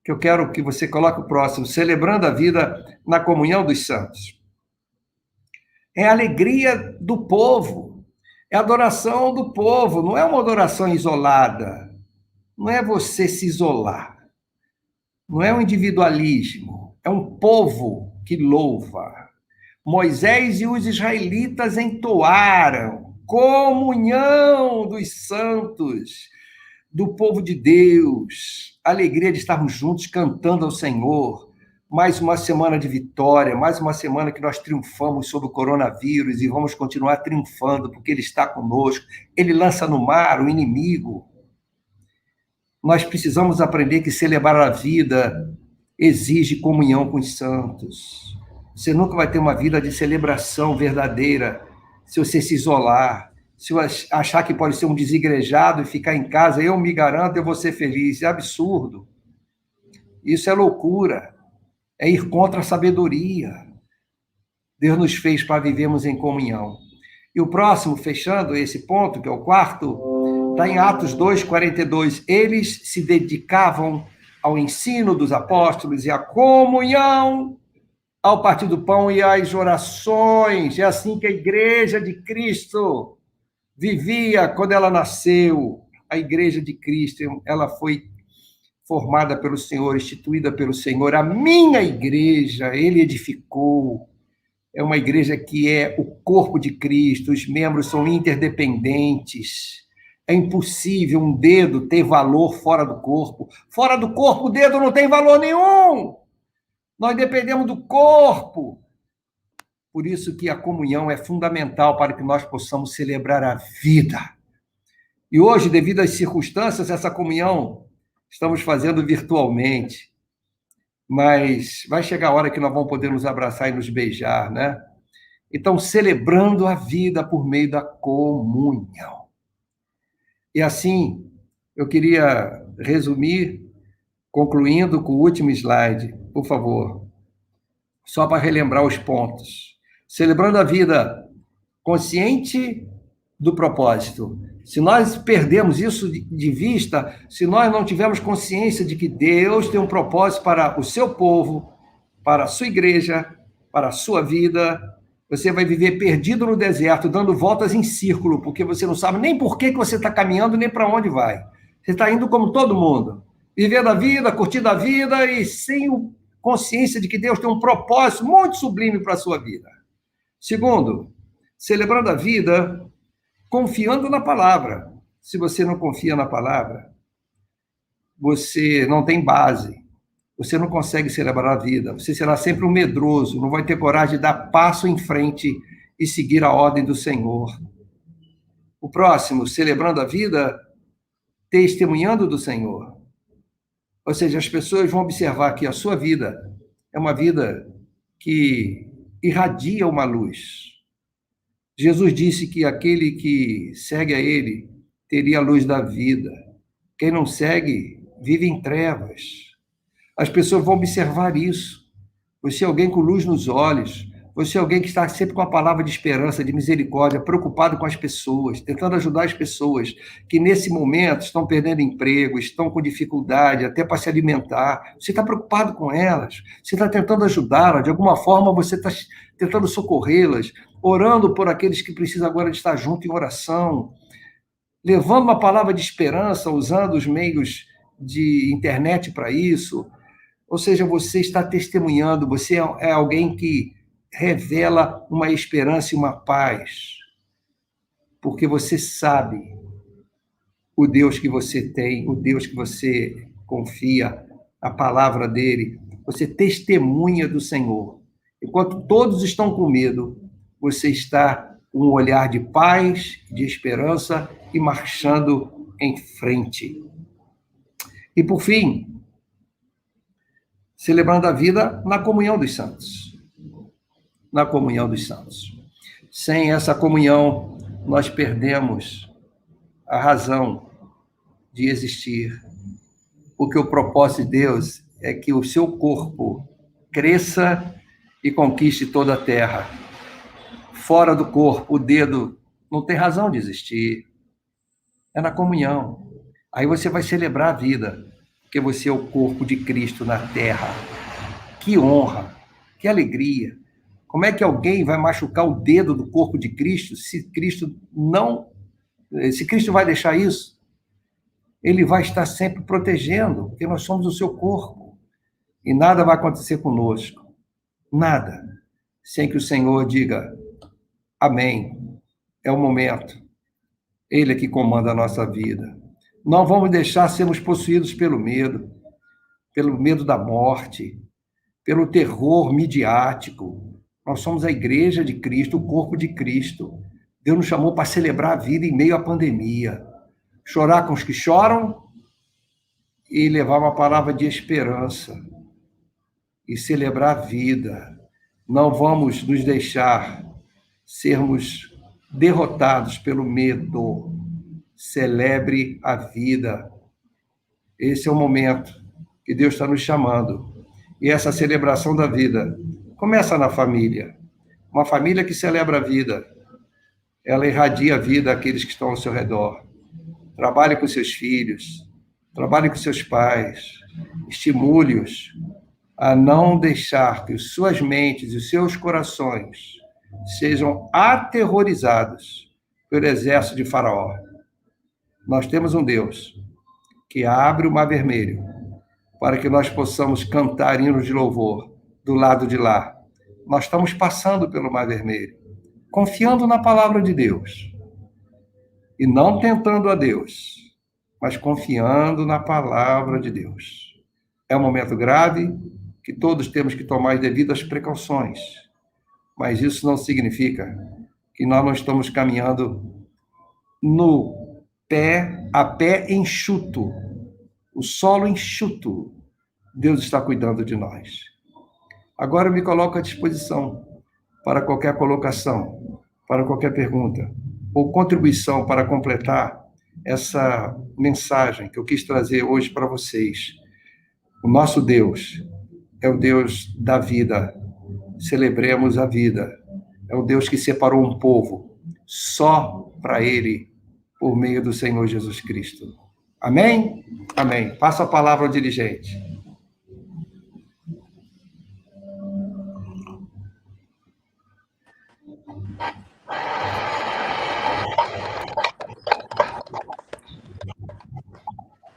que eu quero que você coloque o próximo, celebrando a vida na comunhão dos santos. É a alegria do povo, é a adoração do povo, não é uma adoração isolada, não é você se isolar, não é um individualismo, é um povo que louva. Moisés e os israelitas entoaram comunhão dos santos, do povo de Deus, a alegria de estarmos juntos cantando ao Senhor. Mais uma semana de vitória, mais uma semana que nós triunfamos sobre o coronavírus e vamos continuar triunfando, porque Ele está conosco. Ele lança no mar o inimigo. Nós precisamos aprender que celebrar a vida exige comunhão com os santos. Você nunca vai ter uma vida de celebração verdadeira se você se isolar, se você achar que pode ser um desigrejado e ficar em casa. Eu me garanto, eu vou ser feliz. É absurdo. Isso é loucura. É ir contra a sabedoria. Deus nos fez para vivermos em comunhão. E o próximo, fechando esse ponto, que é o quarto, está em Atos 2:42. Eles se dedicavam ao ensino dos apóstolos e à comunhão ao partir do pão e às orações. É assim que a Igreja de Cristo vivia quando ela nasceu. A Igreja de Cristo, ela foi formada pelo Senhor, instituída pelo Senhor. A minha igreja, ele edificou. É uma igreja que é o corpo de Cristo, os membros são interdependentes. É impossível um dedo ter valor fora do corpo. Fora do corpo, o dedo não tem valor nenhum. Nós dependemos do corpo. Por isso que a comunhão é fundamental para que nós possamos celebrar a vida. E hoje, devido às circunstâncias, essa comunhão estamos fazendo virtualmente, mas vai chegar a hora que nós vamos poder nos abraçar e nos beijar, né? Então, celebrando a vida por meio da comunhão. E assim, eu queria resumir, concluindo com o último slide, por favor, só para relembrar os pontos. Celebrando a vida consciente do propósito. Se nós perdemos isso de vista, se nós não tivermos consciência de que Deus tem um propósito para o seu povo, para a sua igreja, para a sua vida, você vai viver perdido no deserto, dando voltas em círculo, porque você não sabe nem por que você está caminhando, nem para onde vai. Você está indo como todo mundo, vivendo a vida, curtindo a vida e sem consciência de que Deus tem um propósito muito sublime para a sua vida. Segundo, celebrando a vida, confiando na palavra. Se você não confia na palavra, você não tem base, você não consegue celebrar a vida, você será sempre um medroso, não vai ter coragem de dar passo em frente e seguir a ordem do Senhor. O próximo, celebrando a vida, testemunhando do Senhor. Ou seja, as pessoas vão observar que a sua vida é uma vida que irradia uma luz. Jesus disse que aquele que segue a ele teria a luz da vida. Quem não segue, vive em trevas. As pessoas vão observar isso. Você é alguém com luz nos olhos. Você é alguém que está sempre com a palavra de esperança, de misericórdia, preocupado com as pessoas, tentando ajudar as pessoas que nesse momento estão perdendo emprego, estão com dificuldade até para se alimentar. Você está preocupado com elas. Você está tentando ajudá-las. De alguma forma, você está tentando socorrê-las, orando por aqueles que precisam agora de estar junto em oração, levando uma palavra de esperança, usando os meios de internet para isso. Ou seja, você está testemunhando, você é alguém que revela uma esperança e uma paz, porque você sabe o Deus que você tem, o Deus que você confia, a palavra dele, você testemunha do Senhor. Enquanto todos estão com medo, você está com um olhar de paz, de esperança e marchando em frente. E, por fim, celebrando a vida na comunhão dos santos. Na comunhão dos santos. Sem essa comunhão, nós perdemos a razão de existir, porque o propósito de Deus é que o seu corpo cresça e conquiste toda a terra. Fora do corpo, o dedo não tem razão de existir. É na comunhão. Aí você vai celebrar a vida, porque você é o corpo de Cristo na terra. Que honra, que alegria. Como é que alguém vai machucar o dedo do corpo de Cristo se Cristo vai deixar isso? Ele vai estar sempre protegendo, porque nós somos o seu corpo. E nada vai acontecer conosco. Nada. Sem que o Senhor diga, amém. É o momento. Ele é que comanda a nossa vida. Não vamos deixar sermos possuídos pelo medo da morte, pelo terror midiático. Nós somos a igreja de Cristo, o corpo de Cristo. Deus nos chamou para celebrar a vida em meio à pandemia. Chorar com os que choram e levar uma palavra de esperança. E celebrar a vida. Não vamos nos deixar sermos derrotados pelo medo. Celebre a vida. Esse é o momento que Deus está nos chamando. E essa celebração da vida começa na família. Uma família que celebra a vida. Ela irradia a vida àqueles que estão ao seu redor. Trabalhe com seus filhos. Trabalhe com seus pais. Estimule-os. a não deixar que suas mentes e os seus corações sejam aterrorizados pelo exército de Faraó. Nós temos um Deus que abre o Mar Vermelho para que nós possamos cantar hinos de louvor do lado de lá. Nós estamos passando pelo Mar Vermelho, confiando na palavra de Deus e não tentando a Deus, mas confiando na palavra de Deus. É um momento grave que todos temos que tomar as devidas precauções, mas isso não significa que nós não estamos caminhando a pé enxuto, o solo enxuto. Deus está cuidando de nós. Agora eu me coloco à disposição para qualquer colocação, para qualquer pergunta ou contribuição para completar essa mensagem que eu quis trazer hoje para vocês. O nosso Deus é o Deus da vida. Celebremos a vida. É o Deus que separou um povo só para Ele, por meio do Senhor Jesus Cristo. Amém? Amém. Passa a palavra ao dirigente.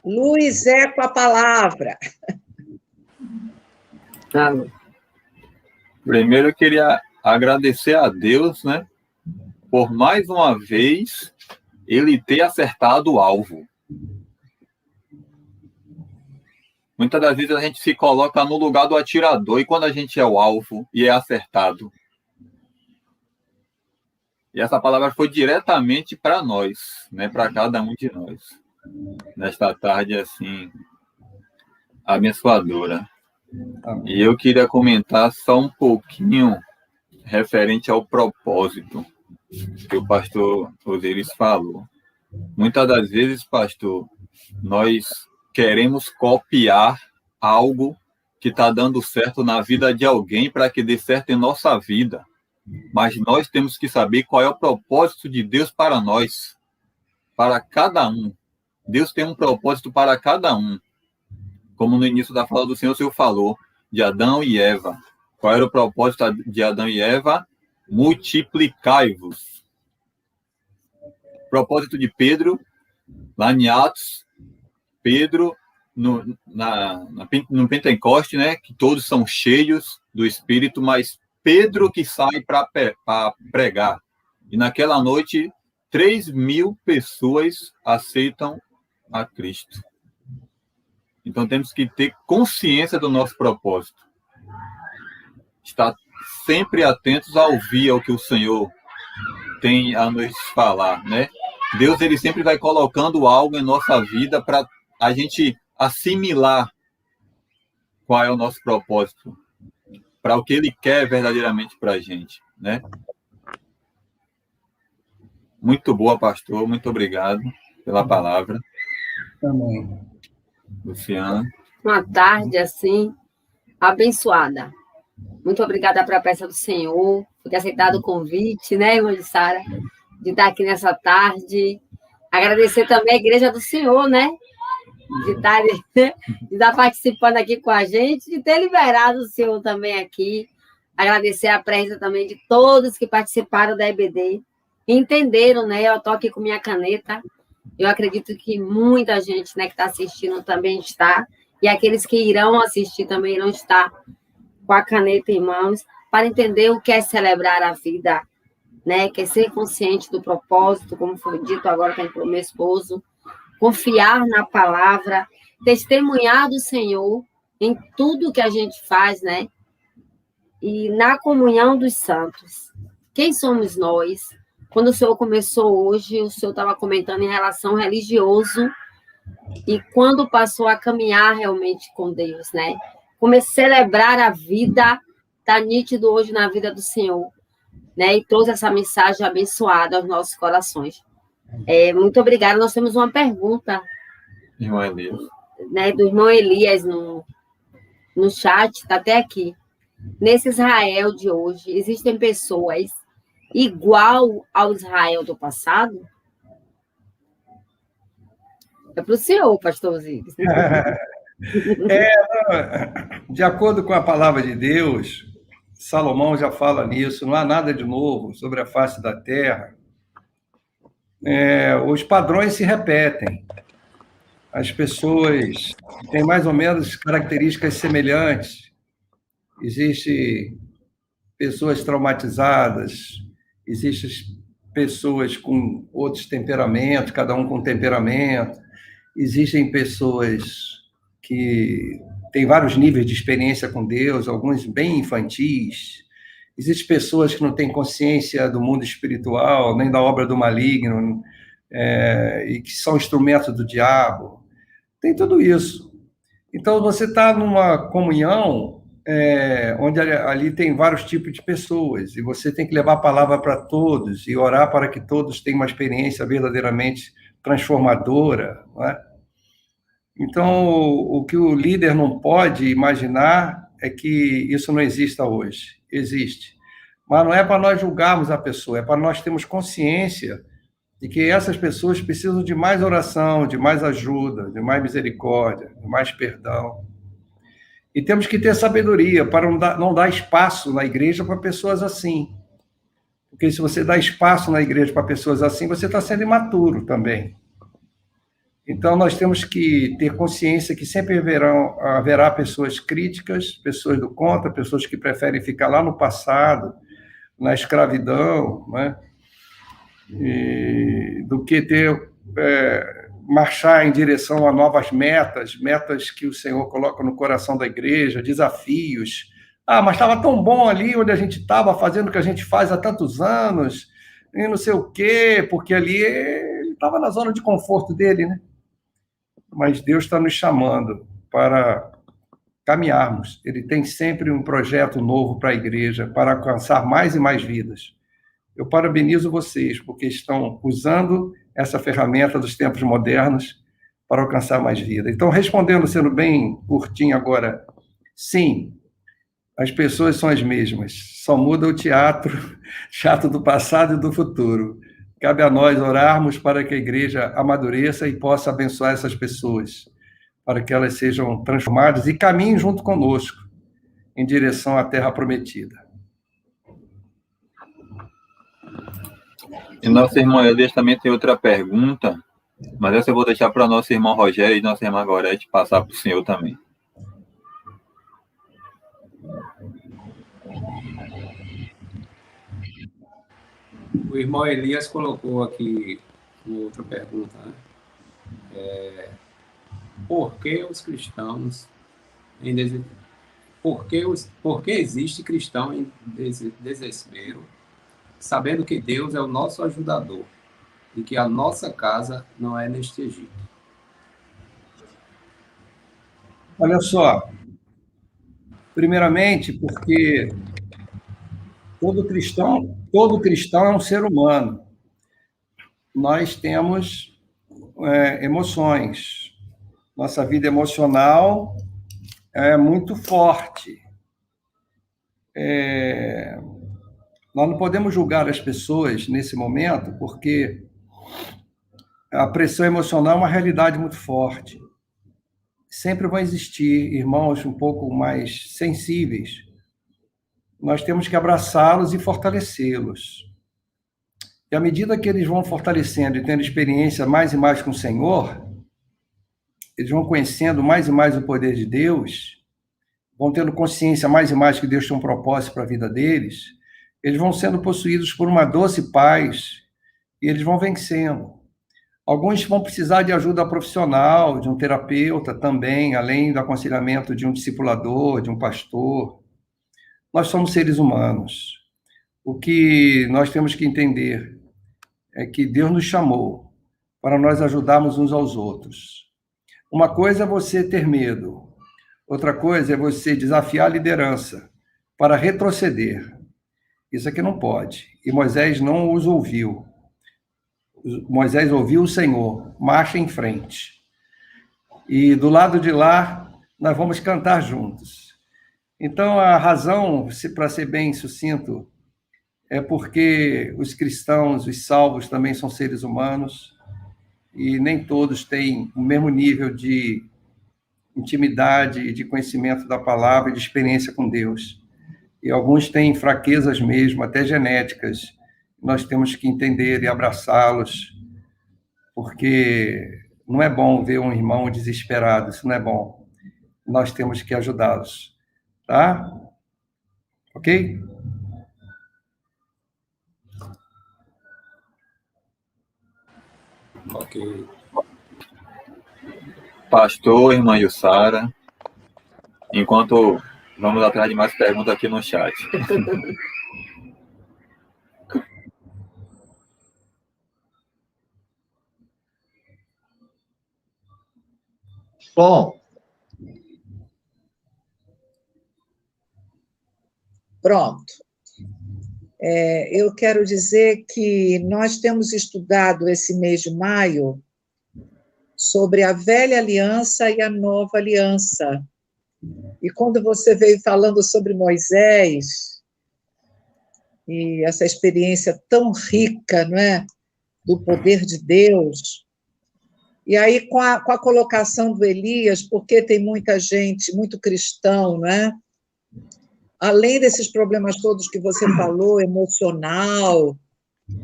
Luiz com a palavra. Primeiro eu queria agradecer a Deus, né, por mais uma vez ele ter acertado o alvo. Muitas das vezes a gente se coloca no lugar do atirador e quando a gente é o alvo e é acertado. E essa palavra foi diretamente para nós, né, para cada um de nós. Nesta tarde, assim, abençoadora. E eu queria comentar só um pouquinho referente ao propósito que o pastor Osiris falou. Muitas das vezes, pastor, nós queremos copiar algo que está dando certo na vida de alguém para que dê certo em nossa vida. Mas nós temos que saber qual é o propósito de Deus para nós, para cada um. Deus tem um propósito para cada um. Como no início da fala do Senhor, o Senhor falou de Adão e Eva. Qual era o propósito de Adão e Eva? Multiplicai-vos. Propósito de Pedro, lá em Atos, Pedro, no Pentecoste, né, que todos são cheios do Espírito, mas Pedro que sai para pregar. E naquela noite, 3.000 pessoas aceitam a Cristo. Então temos que ter consciência do nosso propósito. Estar sempre atentos a ouvir o que o Senhor tem a nos falar, né? Deus, ele sempre vai colocando algo em nossa vida para a gente assimilar qual é o nosso propósito, para o que ele quer verdadeiramente para a gente, né? Muito boa, pastor. Muito obrigado pela palavra. Amém. Luciana. Uma tarde, assim, abençoada. Muito obrigada pela presença do Senhor, por ter aceitado o convite, né, irmã de Sara, de estar aqui nessa tarde. Agradecer também a Igreja do Senhor, né, de estar participando aqui com a gente, de ter liberado o Senhor também aqui. Agradecer a presença também de todos que participaram da EBD, entenderam, né, eu estou aqui com minha caneta. Eu acredito que muita gente, né, que está assistindo também está, e aqueles que irão assistir também irão estar com a caneta em mãos, para entender o que é celebrar a vida, né, que é ser consciente do propósito, como foi dito agora pelo meu esposo, confiar na palavra, testemunhar do Senhor em tudo que a gente faz, né, e na comunhão dos santos. Quem somos nós? Quando o Senhor começou hoje, o Senhor estava comentando em relação religioso, e quando passou a caminhar realmente com Deus, né? Como é celebrar a vida, está nítido hoje na vida do Senhor, né? E trouxe essa mensagem abençoada aos nossos corações. Muito obrigada. Nós temos uma pergunta, Irmão Elias, né, do irmão Elias no chat, está até aqui. Nesse Israel de hoje, existem pessoas igual ao Israel do passado? É para o senhor, pastor Osiris. De acordo com a palavra de Deus, Salomão já fala nisso, não há nada de novo sobre a face da terra. Os padrões se repetem. As pessoas têm mais ou menos características semelhantes. Existem pessoas traumatizadas, existem pessoas com outros temperamentos, cada um com um temperamento. Existem pessoas que têm vários níveis de experiência com Deus, alguns bem infantis. Existem pessoas que não têm consciência do mundo espiritual, nem da obra do maligno, e que são instrumentos do diabo. Tem tudo isso. Então, você está numa comunhão onde ali tem vários tipos de pessoas, e você tem que levar a palavra para todos e orar para que todos tenham uma experiência verdadeiramente transformadora, não é? Então, o que o líder não pode imaginar é que isso não exista hoje. Existe. Mas não é para nós julgarmos a pessoa, é para nós termos consciência de que essas pessoas precisam de mais oração, de mais ajuda, de mais misericórdia, de mais perdão. E temos que ter sabedoria para não dar espaço na igreja para pessoas assim. Porque se você dá espaço na igreja para pessoas assim, você está sendo imaturo também. Então, nós temos que ter consciência que sempre haverá pessoas críticas, pessoas do contra, pessoas que preferem ficar lá no passado, na escravidão, né? Do que marchar em direção a novas metas que o Senhor coloca no coração da igreja, desafios. Mas estava tão bom ali onde a gente estava, fazendo o que a gente faz há tantos anos, e não sei o quê, porque ali ele estava na zona de conforto dele, né? Mas Deus está nos chamando para caminharmos. Ele tem sempre um projeto novo para a igreja, para alcançar mais e mais vidas. Eu parabenizo vocês, porque estão usando essa ferramenta dos tempos modernos para alcançar mais vida. Então, respondendo, sendo bem curtinho agora, sim, as pessoas são as mesmas, só muda o teatro do passado e do futuro. Cabe a nós orarmos para que a igreja amadureça e possa abençoar essas pessoas, para que elas sejam transformadas e caminhem junto conosco em direção à terra prometida. E nossa irmã Elias também tem outra pergunta, mas essa eu vou deixar para nosso irmão Rogério e nossa irmã Gorete passar para o senhor também. O irmão Elias colocou aqui uma outra pergunta, né? Por que os cristãos por que existe cristão em desespero, sabendo que Deus é o nosso ajudador e que a nossa casa não é neste Egito? Olha só, primeiramente porque todo cristão é um ser humano. Nós temos emoções. Nossa vida emocional é muito forte. Nós não podemos julgar as pessoas nesse momento, porque a pressão emocional é uma realidade muito forte. Sempre vão existir irmãos um pouco mais sensíveis. Nós temos que abraçá-los e fortalecê-los. E à medida que eles vão fortalecendo e tendo experiência mais e mais com o Senhor, eles vão conhecendo mais e mais o poder de Deus, vão tendo consciência mais e mais que Deus tem um propósito para a vida deles, eles vão sendo possuídos por uma doce paz e eles vão vencendo. Alguns vão precisar de ajuda profissional, de um terapeuta também, além do aconselhamento de um discipulador, de um pastor. Nós somos seres humanos. O que nós temos que entender é que Deus nos chamou para nós ajudarmos uns aos outros. Uma coisa é você ter medo, outra coisa é você desafiar a liderança para retroceder. Isso aqui não pode. E Moisés não os ouviu. Moisés ouviu o Senhor, marcha em frente. E do lado de lá, nós vamos cantar juntos. Então, a razão, para ser bem sucinto, é porque os cristãos, os salvos, também são seres humanos e nem todos têm o mesmo nível de intimidade e de conhecimento da palavra e de experiência com Deus. E alguns têm fraquezas mesmo, até genéticas. Nós temos que entender e abraçá-los, porque não é bom ver um irmão desesperado, isso não é bom. Nós temos que ajudá-los, tá? Ok? Ok. Pastor, irmã Jussara, enquanto vamos atrás de mais perguntas aqui no chat. Bom, pronto. Eu quero dizer que nós temos estudado esse mês de maio sobre a velha aliança e a nova aliança. E quando você veio falando sobre Moisés, e essa experiência tão rica, não é? Do poder de Deus, e aí com a colocação do Elias, porque tem muita gente, muito cristão, não é? Além desses problemas todos que você falou, emocional,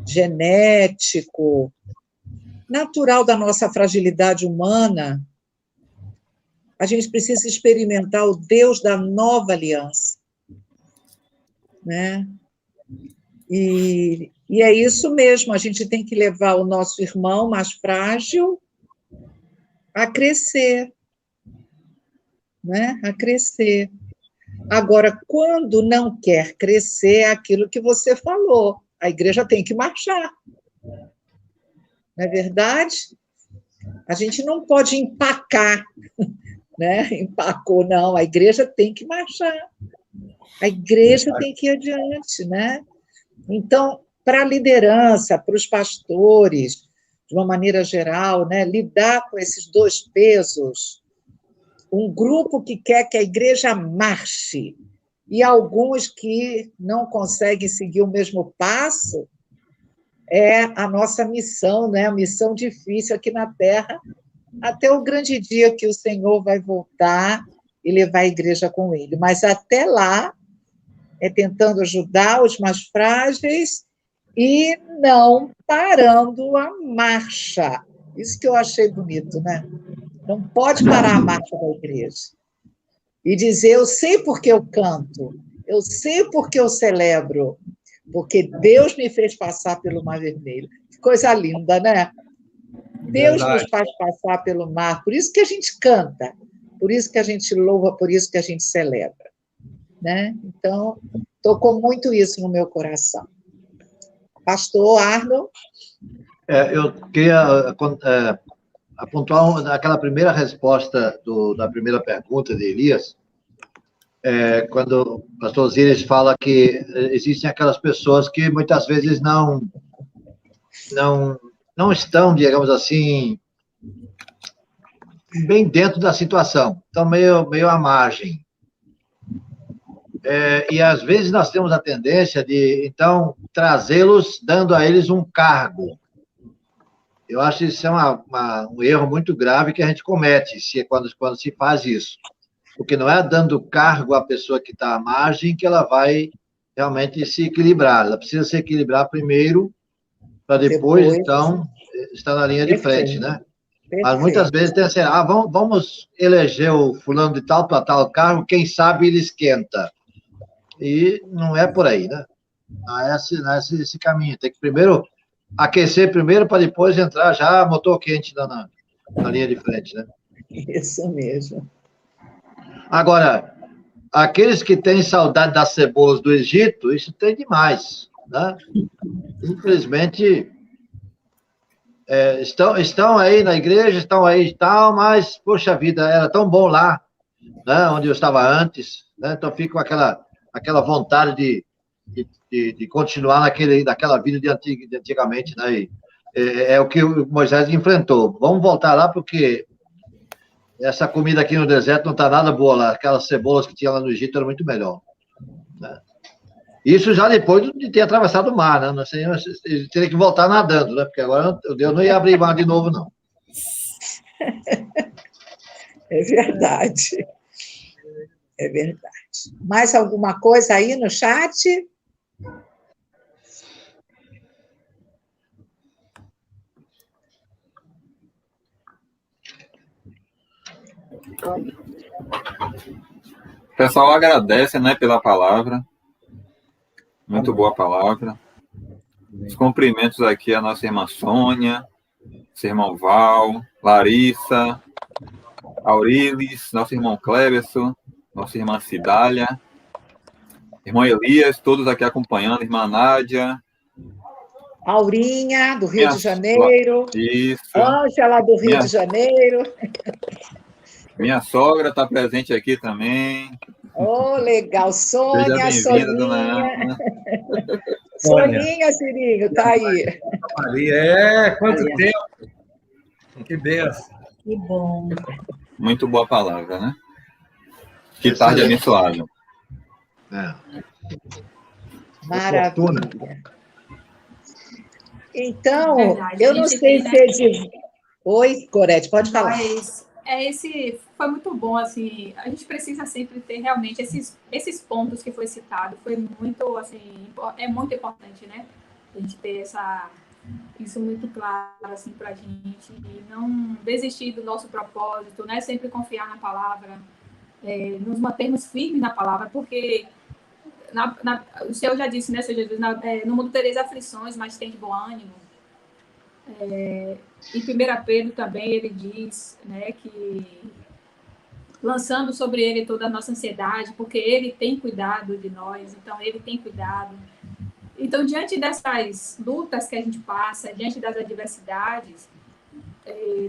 genético, natural da nossa fragilidade humana, a gente precisa experimentar o Deus da nova aliança, né? E é isso mesmo, a gente tem que levar o nosso irmão mais frágil a crescer, né? A crescer. Agora, quando não quer crescer, é aquilo que você falou, a igreja tem que marchar. Não é verdade? A gente não pode empacar, né? Empacou, não, a igreja tem que marchar. A igreja tem que ir adiante, né? Então, para a liderança, para os pastores, de uma maneira geral, né, lidar com esses dois pesos, um grupo que quer que a igreja marche e alguns que não conseguem seguir o mesmo passo, é a nossa missão, né, a missão difícil aqui na Terra, até o grande dia que o Senhor vai voltar e levar a igreja com ele. Mas até lá, é tentando ajudar os mais frágeis e não parando a marcha. Isso que eu achei bonito, né? Não pode parar a marcha da igreja. E dizer, eu sei porque eu canto, eu sei porque eu celebro, porque Deus me fez passar pelo Mar Vermelho. Que coisa linda, né? Deus nos faz passar pelo mar, por isso que a gente canta, por isso que a gente louva, por isso que a gente celebra, né? Então, tocou muito isso no meu coração. Pastor Arno? Eu queria apontar aquela primeira resposta da primeira pergunta de Elias, quando o pastor Osíris fala que existem aquelas pessoas que muitas vezes não estão, digamos assim, bem dentro da situação, estão meio à margem. E, às vezes, nós temos a tendência de, então, trazê-los, dando a eles um cargo. Eu acho que isso é um erro muito grave que a gente comete quando se faz isso. Porque não é dando cargo à pessoa que está à margem que ela vai realmente se equilibrar. Ela precisa se equilibrar primeiro, para depois, então, estar na linha de frente, né? Perfeito. Mas muitas vezes tem assim, vamos eleger o fulano de tal para tal cargo, quem sabe ele esquenta. E não é por aí, né? Não é esse caminho. Tem que primeiro aquecer para depois entrar já motor quente na linha de frente, né? Isso mesmo. Agora, aqueles que têm saudade das cebolas do Egito, isso tem demais, né? Infelizmente, estão aí na igreja, estão aí e tal, mas, poxa vida, era tão bom lá, né, onde eu estava antes, né? Então fico com aquela vontade de continuar naquela vida de antigamente, né? E é o que o Moisés enfrentou. Vamos voltar lá, porque essa comida aqui no deserto não está nada boa lá. Aquelas cebolas que tinha lá no Egito eram muito melhor, né? Isso já depois de ter atravessado o mar, né? Ele teria que voltar nadando, né? Porque agora Deus não ia abrir mar de novo, não. É verdade. É verdade. Mais alguma coisa aí no chat? O pessoal agradece, né, pela palavra. Muito boa palavra. Os cumprimentos aqui à nossa irmã Sônia, seu irmão Val, Larissa, Aurilis, nosso irmão Cleberson, nossa irmã Cidália, irmão Elias, todos aqui acompanhando, irmã Nádia. Aurinha, do Rio de Janeiro. Isso. Ângela, do Rio de Janeiro. Minha sogra está presente aqui também. Oh, legal. Sônia, Seja bem-vinda, dona Ana. Soninha, Cirinho, tá aí. Maria, quanto tempo. Que benção. Que bom. Muito boa palavra, né? Que tarde abençoada. Maravilha. Então, Verdade, eu não sei se é de... Oi, Gorete, pode falar. Mas esse foi muito bom, assim, a gente precisa sempre ter realmente esses pontos que foi citado, foi muito, assim, é muito importante, né? A gente ter isso muito claro, assim, pra gente, e não desistir do nosso propósito, né? Sempre confiar na palavra, nos mantermos firmes na palavra, porque o Senhor já disse, né, Senhor Jesus, no mundo tereis aflições, mas tem de bom ânimo. Em 1 Pedro também ele diz, né, que lançando sobre ele toda a nossa ansiedade, porque ele tem cuidado de nós, então ele tem cuidado. Então, diante dessas lutas que a gente passa, diante das adversidades,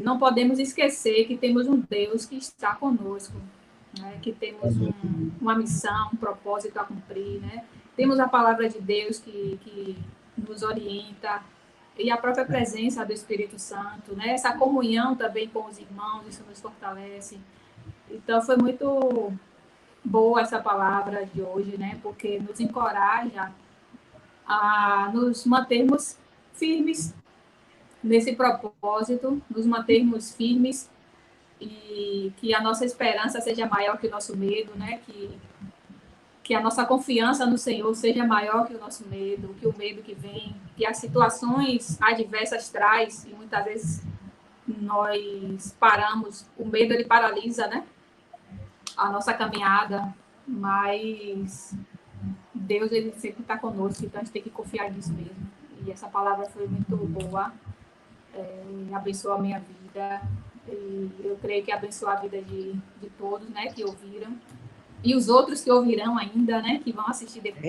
não podemos esquecer que temos um Deus que está conosco, né, que temos uma missão, um propósito a cumprir, né? Temos a palavra de Deus que nos orienta, e a própria presença do Espírito Santo, né? Essa comunhão também com os irmãos, isso nos fortalece. Então, foi muito boa essa palavra de hoje, né? Porque nos encoraja a nos mantermos firmes nesse propósito, nos mantermos firmes e que a nossa esperança seja maior que o nosso medo, né? Que a nossa confiança no Senhor seja maior que o nosso medo, que o medo que vem, que as situações adversas traz, e muitas vezes nós paramos, o medo ele paralisa, né? A nossa caminhada, mas Deus ele sempre está conosco, então a gente tem que confiar nisso mesmo. E essa palavra foi muito boa, abençoou a minha vida, e eu creio que abençoou a vida de todos, né, que ouviram. E os outros que ouvirão ainda, né? Que vão assistir depois.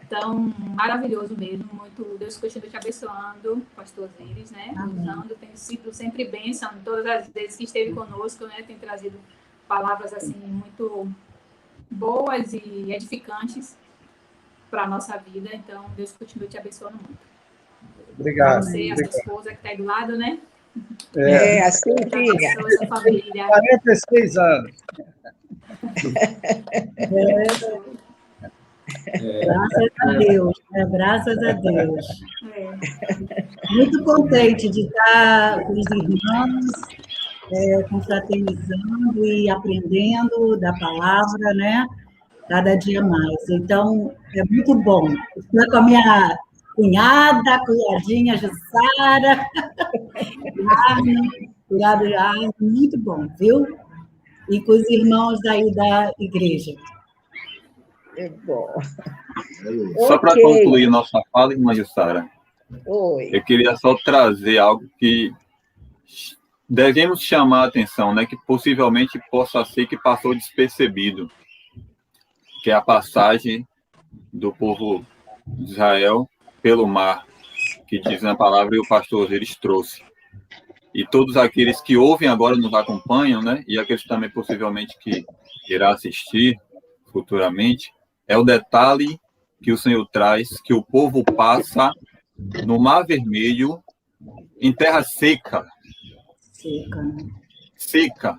Então, maravilhoso mesmo. Muito. Deus continue te abençoando, pastor Osiris, né? Usando, tem sido sempre bênção. Todas as vezes que esteve conosco, né? Tem trazido palavras, assim, muito boas e edificantes para a nossa vida. Então, Deus continue te abençoando muito. Obrigado. Você, a sua esposa que está aí do lado, né? A Silvinha. A sua família. 46 anos. Graças a Deus, né? Graças a Deus. Muito contente de estar com os irmãos, confraternizando e aprendendo da palavra, né? Cada dia mais. Então, é muito bom. Estou com a minha cunhadinha Jussara, muito bom, viu? E com os irmãos daí da igreja. É bom. Só para concluir nossa fala, irmã Jussara, eu queria só trazer algo que devemos chamar a atenção, né, que possivelmente possa ser que passou despercebido, que é a passagem do povo de Israel pelo mar, que diz na palavra e o pastor Osiris trouxe. E todos aqueles que ouvem agora nos acompanham, né? E aqueles também possivelmente que irá assistir futuramente, é o detalhe que o Senhor traz, que o povo passa no Mar Vermelho, em terra seca. Seca.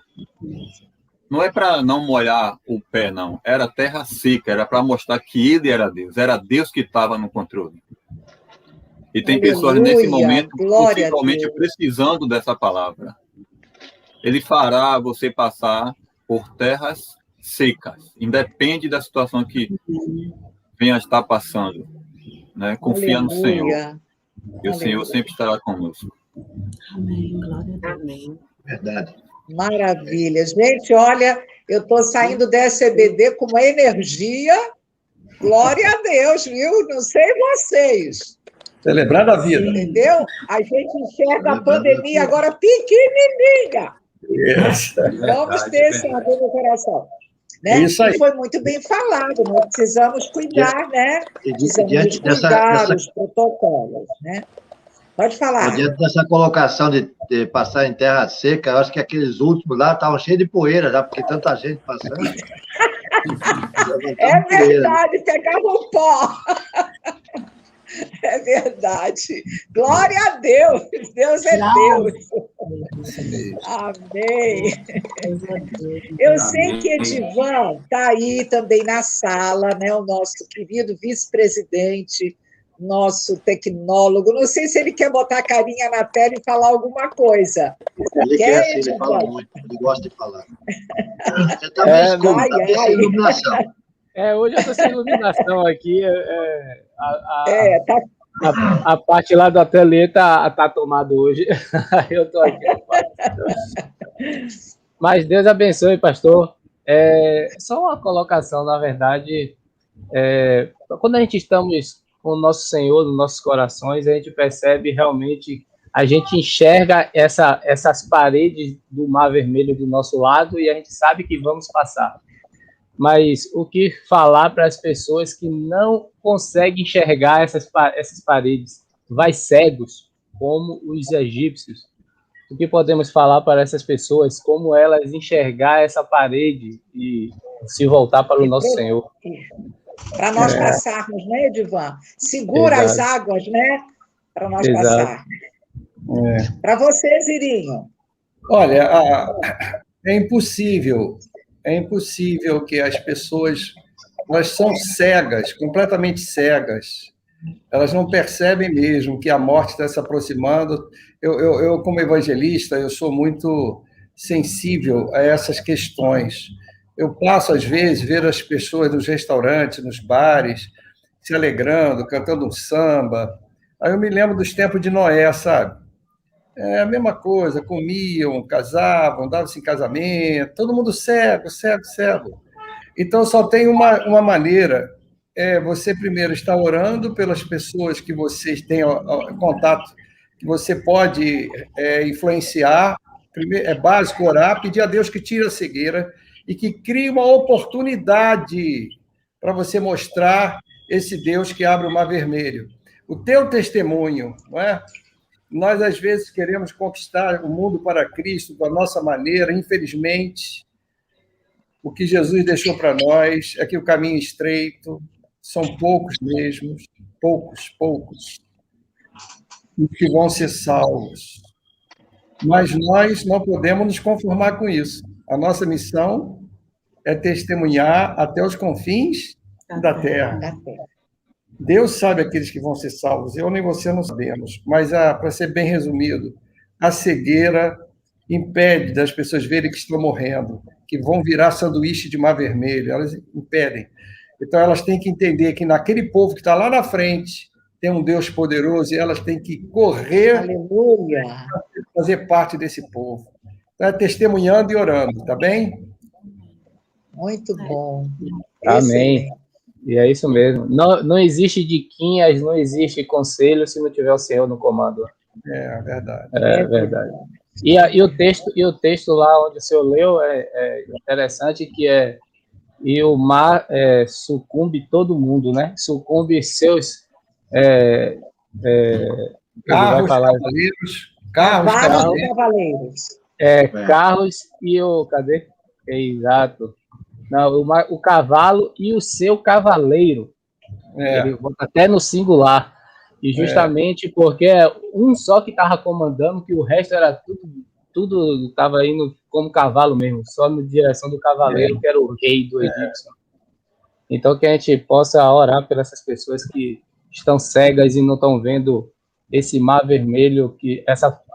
Não é para não molhar o pé, não. Era terra seca, era para mostrar que ele era Deus que estava no controle. E tem pessoas nesse momento, possivelmente, precisando dessa palavra. Ele fará você passar por terras secas, independe da situação que venha a estar passando, né? Confia no Senhor, e o Senhor sempre estará conosco. Amém. Glória a Deus. Amém. Verdade. Maravilha. Gente, olha, eu estou saindo dessa EBD com uma energia. Glória a Deus, viu? Não sei vocês. Celebrando a vida. Entendeu? A gente enxerga a pandemia agora pequenininha. Vamos ter esse ardor no coração. Né? Isso aí. E foi muito bem falado. Nós precisamos cuidar, né? Precisamos cuidar os protocolos, né? Pode falar. Diante dessa colocação de passar em terra seca, eu acho que aqueles últimos lá estavam cheios de poeira, já, porque tanta gente passando. É verdade, pegavam pó. É verdade. Glória a Deus. Deus é Deus. Amém. Eu sei que Edivan está aí também na sala, né? O nosso querido vice-presidente, nosso tecnólogo. Não sei se ele quer botar a carinha na tela e falar alguma coisa. Ele quer, sim, ele fala muito, ele gosta de falar. Você está bem escuro, está sem iluminação. Hoje eu estou sem iluminação aqui. Tá. A parte lá do ateliê tá tomada hoje. Eu estou aqui. Mas Deus abençoe, pastor. Só uma colocação, na verdade. Quando a gente estamos com o nosso Senhor nos nossos corações, a gente percebe realmente, a gente enxerga essas paredes do Mar Vermelho do nosso lado e a gente sabe que vamos passar. Mas o que falar para as pessoas que não conseguem enxergar essas paredes, vai cegos, como os egípcios? O que podemos falar para essas pessoas, como elas enxergar essa parede e se voltar para o nosso Senhor? Para nós passarmos, né, Edivan? Segura as águas, né? Para nós passarmos. Para vocês, Irinho. Olha, é impossível que as pessoas, elas são cegas, completamente cegas. Elas não percebem mesmo que a morte está se aproximando. Eu, como evangelista, eu sou muito sensível a essas questões. Eu passo, às vezes, ver as pessoas nos restaurantes, nos bares, se alegrando, cantando um samba. Aí eu me lembro dos tempos de Noé, sabe? É a mesma coisa, comiam, casavam, davam-se em casamento, todo mundo cego. Então, só tem uma maneira, você primeiro estar orando pelas pessoas que vocês têm contato, que você pode influenciar. Primeiro, é básico orar, pedir a Deus que tire a cegueira e que crie uma oportunidade para você mostrar esse Deus que abre o Mar Vermelho. O teu testemunho, não é? Nós, às vezes, queremos conquistar o mundo para Cristo da nossa maneira. Infelizmente, o que Jesus deixou para nós é que o caminho estreito, são poucos mesmo, poucos, os que vão ser salvos. Mas nós não podemos nos conformar com isso. A nossa missão é testemunhar até os confins da terra. Deus sabe aqueles que vão ser salvos, eu nem você não sabemos, mas, para ser bem resumido, a cegueira impede das pessoas verem que estão morrendo, que vão virar sanduíche de Mar Vermelho, elas impedem. Então, elas têm que entender que naquele povo que está lá na frente tem um Deus poderoso e elas têm que correr para fazer parte desse povo. Então, testemunhando e orando, tá bem? Muito bom. Amém. Excelente. E é isso mesmo. Não existe diquinhas, não existe conselho se não tiver o Senhor no comando. É verdade. É verdade. E o texto lá onde o Senhor leu é interessante, que e o mar sucumbe todo mundo, né? Sucumbe seus carros, cavaleiros. Carros e o... Cadê? Exato. Não, o cavalo e o seu cavaleiro. Ele bota até no singular. E justamente porque é um só que estava comandando, que o resto era tudo estava indo como cavalo mesmo, só na direção do cavaleiro, que era o rei do Egito. Então, que a gente possa orar por essas pessoas que estão cegas e não estão vendo esse Mar Vermelho,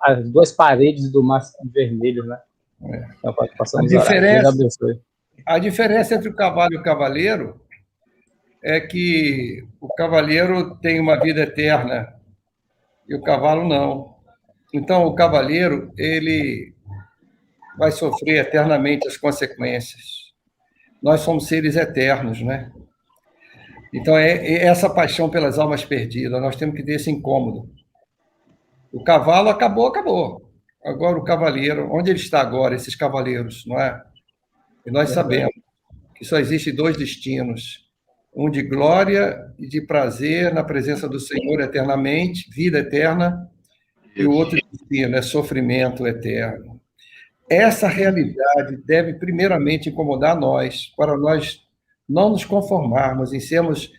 as duas paredes do Mar Vermelho, né? A participação dos horários. Deus abençoe. A diferença entre o cavalo e o cavaleiro é que o cavaleiro tem uma vida eterna e o cavalo não. Então, o cavaleiro, ele vai sofrer eternamente as consequências. Nós somos seres eternos, né? Então, é essa paixão pelas almas perdidas. Nós temos que ter esse incômodo. O cavalo acabou. Agora, o cavaleiro, onde ele está agora, esses cavaleiros, não é? E nós sabemos que só existem dois destinos, um de glória e de prazer na presença do Senhor eternamente, vida eterna, e o outro destino é sofrimento eterno. Essa realidade deve primeiramente incomodar nós, para nós não nos conformarmos em sermos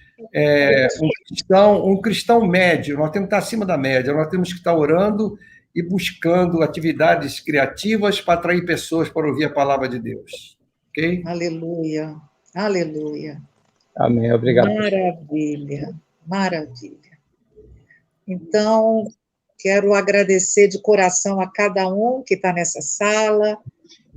um cristão médio. Nós temos que estar acima da média, nós temos que estar orando e buscando atividades criativas para atrair pessoas para ouvir a palavra de Deus. Ok? Aleluia, aleluia. Amém, obrigado. Maravilha, maravilha. Então, quero agradecer de coração a cada um que está nessa sala,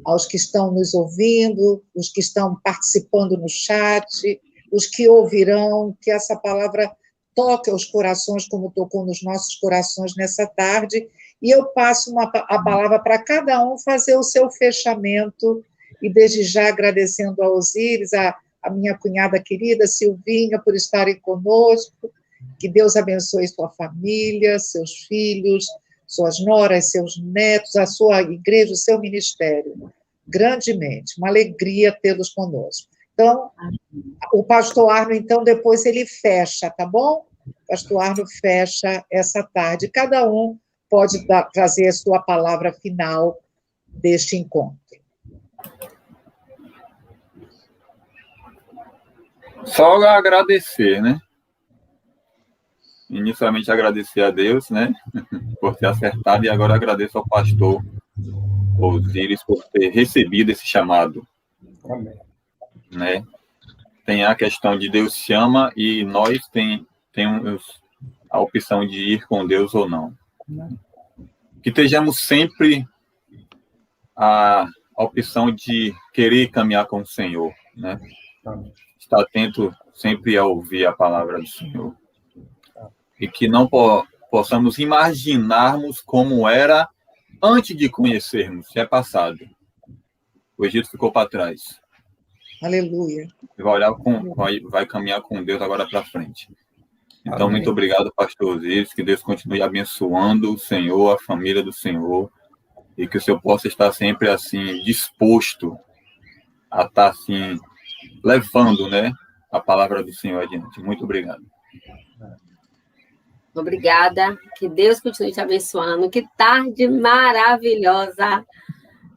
aos que estão nos ouvindo, os que estão participando no chat, os que ouvirão, que essa palavra toque aos corações como tocou nos nossos corações nessa tarde, e eu passo a palavra para cada um fazer o seu fechamento, e desde já agradecendo a Osíris, a minha cunhada querida, Silvinha, por estarem conosco, que Deus abençoe sua família, seus filhos, suas noras, seus netos, a sua igreja, o seu ministério, grandemente, uma alegria tê-los conosco. Então, o pastor Arno, então, depois ele fecha, tá bom? O pastor Arno fecha essa tarde. Cada um pode trazer a sua palavra final deste encontro. Só agradecer, né? Inicialmente agradecer a Deus, né? Por ter acertado, e agora agradeço ao pastor Osíris por ter recebido esse chamado. Amém. Né? Tem a questão de Deus chama e nós temos a opção de ir com Deus ou não. Que estejamos sempre a opção de querer caminhar com o Senhor, né? Estar atento sempre a ouvir a palavra do Senhor. E que não possamos imaginarmos como era antes de conhecermos, já é passado. O Egito ficou para trás. Aleluia. Vai caminhar com Deus agora para frente. Então, Amém. muito obrigado, pastor Osíris, que Deus continue abençoando o Senhor, a família do Senhor, e que o Senhor possa estar sempre assim, disposto a estar assim, levando, né, a palavra do Senhor adiante. Muito obrigado. Obrigada, que Deus continue te abençoando, que tarde maravilhosa,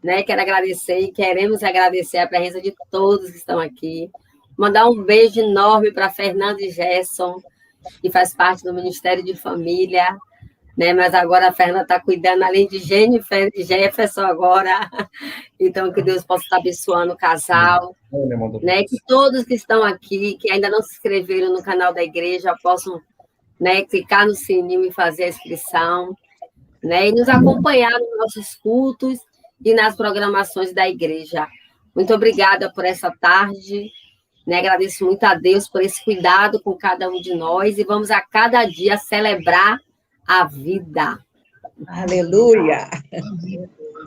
né? Quero agradecer e queremos agradecer a presença de todos que estão aqui, mandar um beijo enorme para Fernando e Gerson, que faz parte do Ministério de Família, né? Mas agora a Fernanda está cuidando, além de Jennifer e Jefferson agora, então que Deus possa estar abençoando o casal, né? Que todos que estão aqui, que ainda não se inscreveram no canal da igreja, possam, né, clicar no sininho e fazer a inscrição, né, e nos acompanhar nos nossos cultos e nas programações da igreja. Muito obrigada por essa tarde, né, agradeço muito a Deus por esse cuidado com cada um de nós, e vamos a cada dia celebrar a vida. Aleluia!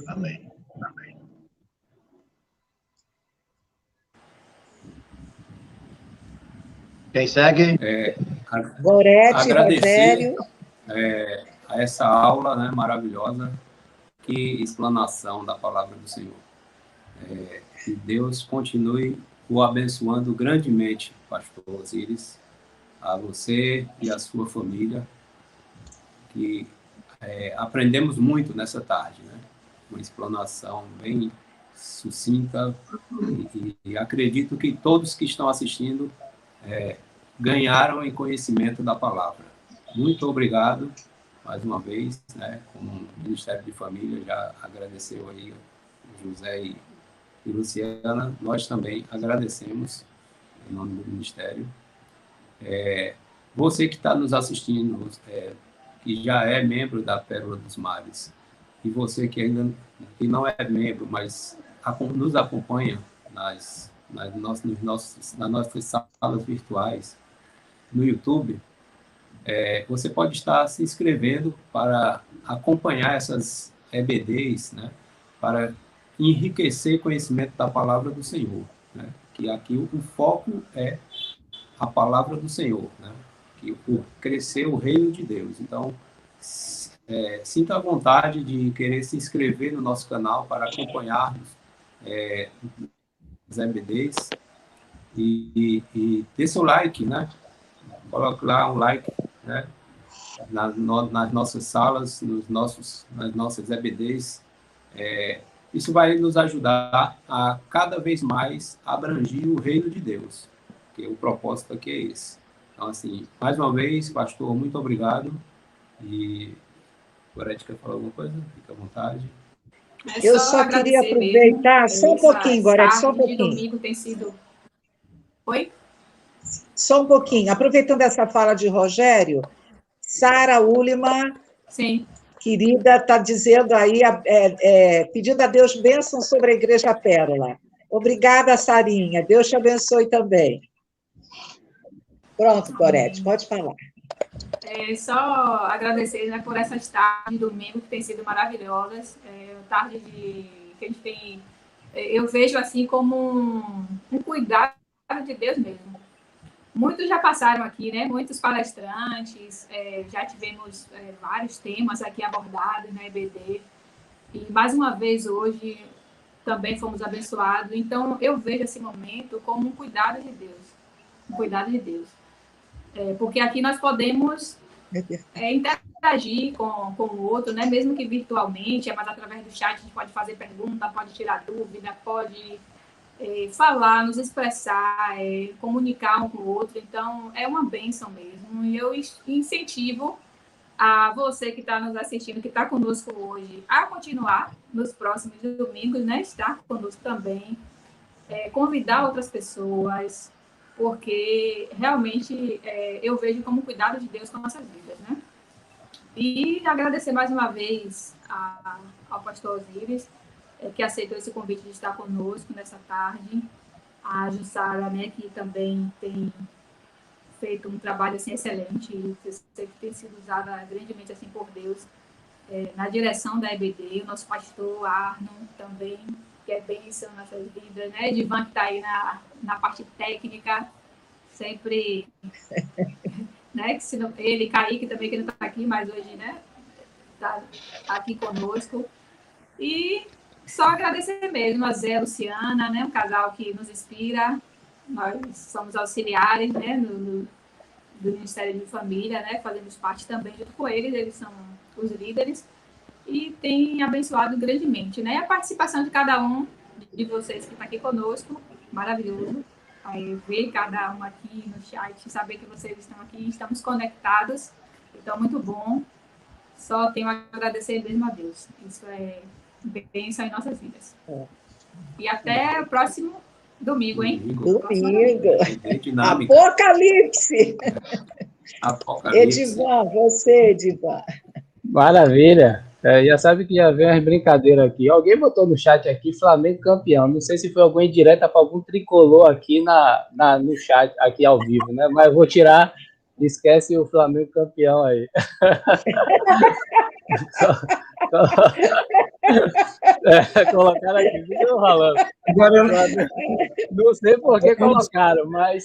Amém. Quem segue? Gorete, Agradecer Rogério. A essa aula, né, maravilhosa, que explanação da palavra do Senhor. Que Deus continue o abençoando grandemente, pastor Osíris, a você e a sua família, que aprendemos muito nessa tarde, né? Uma explanação bem sucinta, e acredito que todos que estão assistindo ganharam em conhecimento da palavra. Muito obrigado, mais uma vez, né? Como Ministério de Família já agradeceu aí José e Luciana, nós também agradecemos em nome do Ministério. Você que está nos assistindo, que já é membro da Pérola dos Mares E você que ainda que não é membro, mas nos acompanha nas nossas salas virtuais no YouTube, você pode estar se inscrevendo para acompanhar essas EBDs, né, para enriquecer conhecimento da palavra do Senhor, né, que aqui o foco é a palavra do Senhor, né, que crescer o reino de Deus. Então, sinta a vontade de querer se inscrever no nosso canal para acompanharmos as EBDs e dê seu like, né? Coloque lá um like, né? Nas nossas salas, nas nossas EBDs. Isso vai nos ajudar a cada vez mais abranger o reino de Deus, porque o propósito aqui é esse. Então, assim, mais uma vez, pastor, muito obrigado. E o Gorete quer falar alguma coisa? Fica à vontade. Eu só queria aproveitar, mesmo, só um pouquinho, Gorete, só um pouquinho. Domingo tem sido... Oi? Só um pouquinho. Aproveitando essa fala de Rogério, Sara Uliman, sim, querida, está dizendo aí, pedindo a Deus bênção sobre a Igreja Pérola. Obrigada, Sarinha. Deus te abençoe também. Pronto, Gorete, pode falar. Só agradecer, né, por essas tardes de domingo que têm sido maravilhosas. Tarde que a gente tem... Eu vejo assim como um cuidado de Deus mesmo. Muitos já passaram aqui, né? Muitos palestrantes, já tivemos vários temas aqui abordados na EBD. E, mais uma vez, hoje, também fomos abençoados. Então, eu vejo esse momento como um cuidado de Deus. Um cuidado de Deus. Porque aqui nós podemos interagir com o outro, né? Mesmo que virtualmente, mas através do chat a gente pode fazer pergunta, pode tirar dúvida, pode... falar, nos expressar, comunicar um com o outro. Então, é uma bênção mesmo. E eu incentivo a você que está nos assistindo, que está conosco hoje, a continuar nos próximos domingos, né? Estar conosco também, convidar outras pessoas, porque realmente eu vejo como cuidado de Deus com nossas vidas, né? E agradecer mais uma vez ao pastor Osíris, que aceitou esse convite de estar conosco nessa tarde. A Jussara, né, que também tem feito um trabalho assim, excelente, e que tem sido usada grandemente assim, por Deus na direção da EBD. O nosso pastor Arno também, que é bênção nessas vidas, né? Edivan, que está aí na parte técnica, sempre... né, que se não, ele, Kaique também, que não está aqui, mas hoje, né, está aqui conosco. E só agradecer mesmo a Zé e a Luciana, né, um casal que nos inspira. Nós somos auxiliares, né, do Ministério de Família, né, fazemos parte também junto com eles são os líderes, e tem abençoado grandemente, né, a participação de cada um de vocês que está aqui conosco, maravilhoso. Aí, ver cada um aqui no chat, saber que vocês estão aqui, estamos conectados, então muito bom. Só tenho a agradecer mesmo a Deus. Isso é bênção em nossas vidas. E até o próximo domingo, hein? Domingo. Apocalipse. Edivan, você, Edivan. Maravilha. Já sabe que já vem as brincadeiras aqui. Alguém botou no chat aqui, Flamengo campeão. Não sei se foi alguma indireta para algum tricolor aqui no chat, aqui ao vivo, né? Mas eu vou tirar, esquece o Flamengo campeão aí. Colocaram aqui, viu, falando. Agora não sei por que colocaram, mas...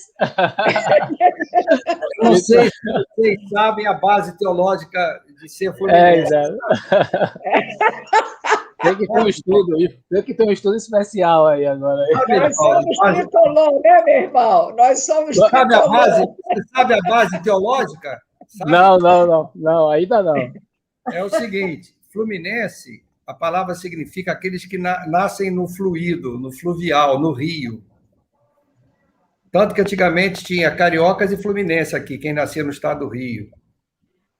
Não sei se vocês sabem a base teológica de ser fluminense. Exato. Tem que ter um estudo especial aí agora. Nós somos tricolor, né, meu irmão? Nós somos tricolor. Você sabe a base teológica? Sabe? Não, ainda não. É o seguinte, Fluminense, a palavra significa aqueles que nascem no fluido, no fluvial, no rio. Tanto que antigamente tinha cariocas e fluminense aqui, quem nascia no estado do Rio.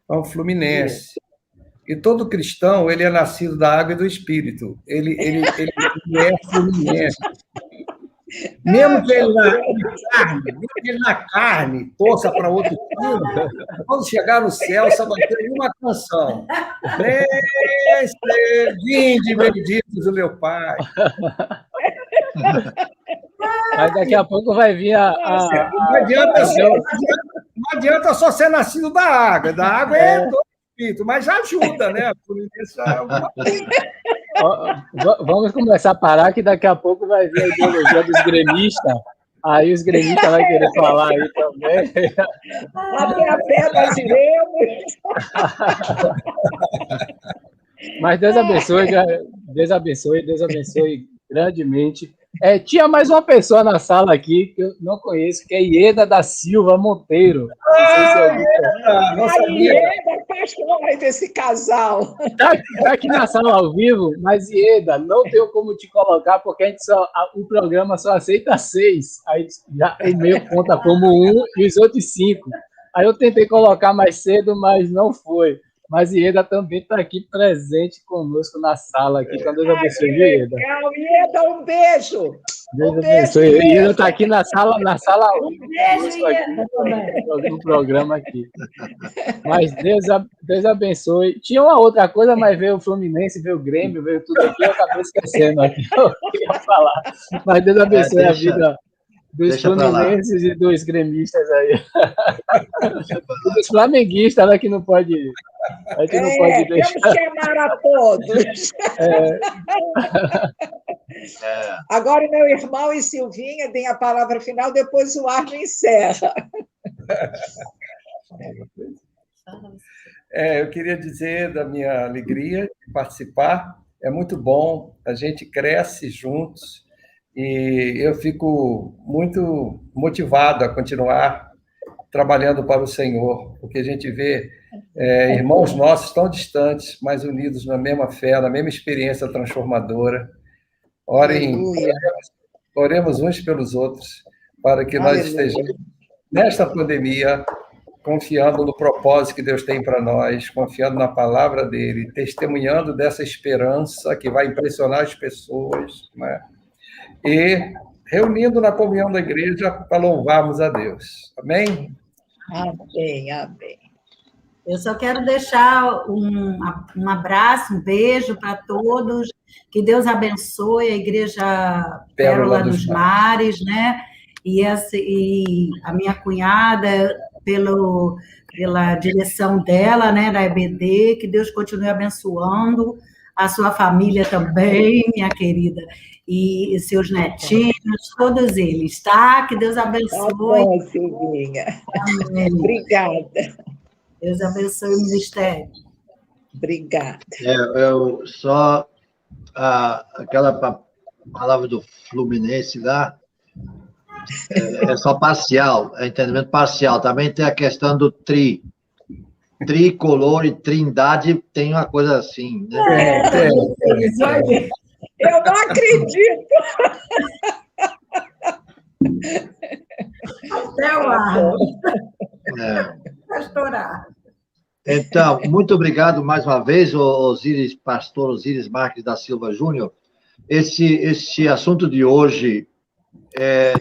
Então, Fluminense. E todo cristão, ele é nascido da água e do Espírito. Ele é fluminense. Mesmo que ele na carne torça para outro time, quando chegar no céu, só vai ter uma canção. Vinde, benditos do meu Pai. Mas daqui a pouco vai vir Não adianta só ser nascido da água. Da água é todo espírito, mas já ajuda, né? Vamos começar a parar, que daqui a pouco vai vir a ideologia dos gremistas. Aí os gremistas vão querer falar aí também. Até a fé nós iremos. Mas Deus abençoe grandemente. Tinha mais uma pessoa na sala aqui que eu não conheço, que é Ieda da Silva Monteiro. Ieda, pastora desse casal. Tá aqui na sala ao vivo, mas Ieda, não tenho como te colocar, porque o programa só aceita 6. Aí já e-mail conta como 1 e os outros 5. Aí eu tentei colocar mais cedo, mas não foi. Mas Ieda também está aqui presente conosco na sala. Aqui. Então, Deus abençoe, Ieda. Ieda, um beijo. Deus abençoe. Ieda está aqui na sala. Um beijo, Ieda. No programa aqui. Mas Deus abençoe. Tinha uma outra coisa, mas veio o Fluminense, veio o Grêmio, veio tudo aqui. Eu acabei esquecendo aqui. Eu queria falar. Mas Deus abençoe a vida dos fluminenses e dos gremistas aí. Dos flamenguistas, né, que não pode... A gente não pode deixar. Vamos chamar a todos. Agora, meu irmão e Silvinha deem a palavra final, depois o Arno encerra. Eu queria dizer da minha alegria de participar. É muito bom, a gente cresce juntos e eu fico muito motivado a continuar trabalhando para o Senhor, porque a gente vê irmãos nossos tão distantes, mas unidos na mesma fé, na mesma experiência transformadora. Oremos uns pelos outros, para que nós estejamos, nesta pandemia, confiando no propósito que Deus tem para nós, confiando na palavra dele, testemunhando dessa esperança que vai impressionar as pessoas, né? E reunindo na comunhão da igreja para louvarmos a Deus. Amém? Amém, amém. Eu só quero deixar um abraço, um beijo para todos, que Deus abençoe a Igreja Pérola dos Mares, né? E a minha cunhada, pela direção dela, né, da EBD, que Deus continue abençoando, a sua família também, minha querida, e seus netinhos, todos eles, tá? Que Deus abençoe. Tá bom, Silvinha. Amém. Obrigada. Deus abençoe o ministério. Obrigada. Só aquela palavra do Fluminense lá é só parcial, é entendimento parcial. Também tem a questão do tricolor e trindade, tem uma coisa assim, né? Eu não acredito. Até o ar. Pastorar. Então, muito obrigado mais uma vez, pastor Osíris Marques da Silva Júnior. Esse assunto de hoje,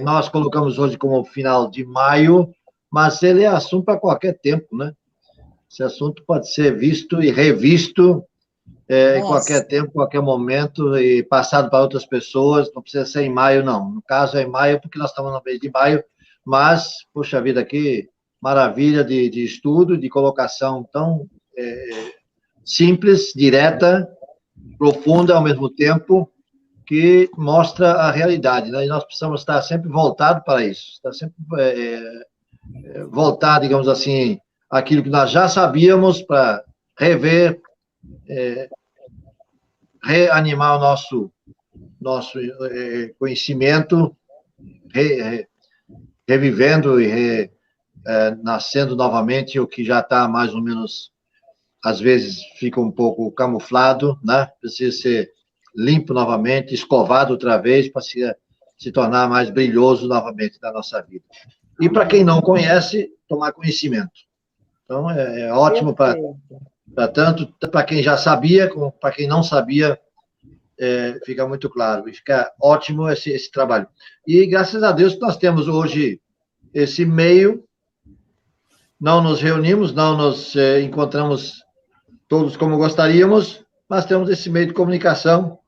nós colocamos hoje como final de maio, mas ele é assunto para qualquer tempo, né? Esse assunto pode ser visto e revisto em qualquer tempo, qualquer momento, e passado para outras pessoas, não precisa ser em maio, não. No caso, é em maio, porque nós estamos no mês de maio, mas, puxa vida, aqui, maravilha de estudo, de colocação tão simples, direta, profunda ao mesmo tempo, que mostra a realidade, né? E nós precisamos estar sempre voltados para isso, estar sempre voltado, digamos assim, aquilo que nós já sabíamos, para rever, reanimar o nosso conhecimento, revivendo e nascendo novamente o que já está mais ou menos, às vezes fica um pouco camuflado, né? Precisa ser limpo novamente, escovado outra vez, para se tornar mais brilhoso novamente na nossa vida. E para quem não conhece, tomar conhecimento. Então, ótimo para tanto para quem já sabia, como para quem não sabia, fica muito claro, e fica ótimo esse trabalho. E graças a Deus nós temos hoje esse meio, não nos reunimos, não nos encontramos todos como gostaríamos, mas temos esse meio de comunicação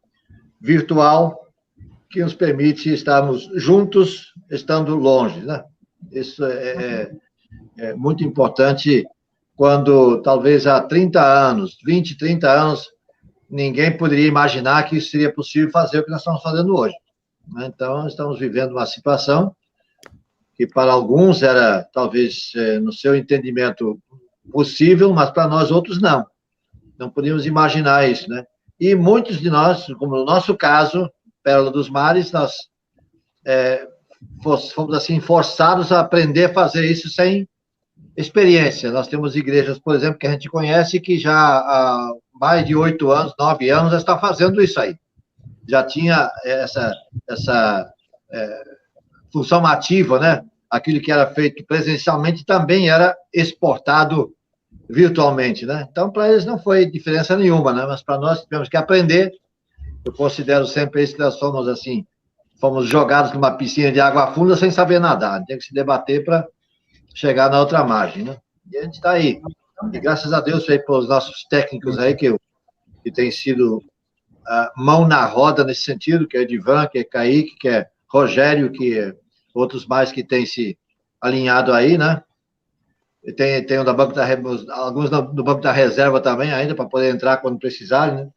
virtual que nos permite estarmos juntos, estando longe, né? Isso é muito importante quando, talvez há 30 anos, 20, 30 anos, ninguém poderia imaginar que isso seria possível fazer o que nós estamos fazendo hoje. Então, estamos vivendo uma situação que para alguns era, talvez, no seu entendimento, possível, mas para nós outros não. Não podíamos imaginar isso, né? E muitos de nós, como no nosso caso, Pérola dos Mares, nós fomos, assim, forçados a aprender a fazer isso sem experiência. Nós temos igrejas, por exemplo, que a gente conhece, que já há mais de 8 anos, 9 anos, já está fazendo isso aí. Já tinha essa função ativa, né? Aquilo que era feito presencialmente também era exportado virtualmente, né? Então, para eles não foi diferença nenhuma, né? Mas para nós tivemos que aprender. Eu considero sempre isso que nós fomos jogados numa piscina de água funda sem saber nadar. Tem que se debater para chegar na outra margem, né? E a gente está aí. E graças a Deus aí pelos nossos técnicos aí que tem sido mão na roda nesse sentido, que é Edivan, que é Kaique, que é Rogério, que é outros mais que têm se alinhado aí, né? E tem o da Banco da alguns do Banco da Reserva também ainda, para poder entrar quando precisarem, né?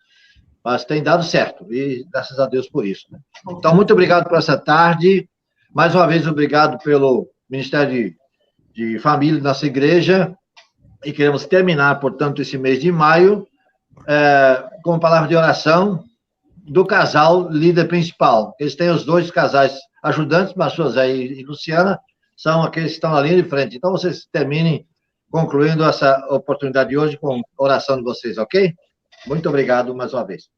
Mas tem dado certo, e graças a Deus por isso, né? Então, muito obrigado por essa tarde. Mais uma vez, obrigado pelo Ministério de Família da nossa igreja, e queremos terminar, portanto, esse mês de maio com a palavra de oração do casal líder principal. Eles têm os 2 casais ajudantes, mas José e Luciana são aqueles que estão na linha de frente. Então, vocês terminem concluindo essa oportunidade de hoje com a oração de vocês, ok? Muito obrigado mais uma vez.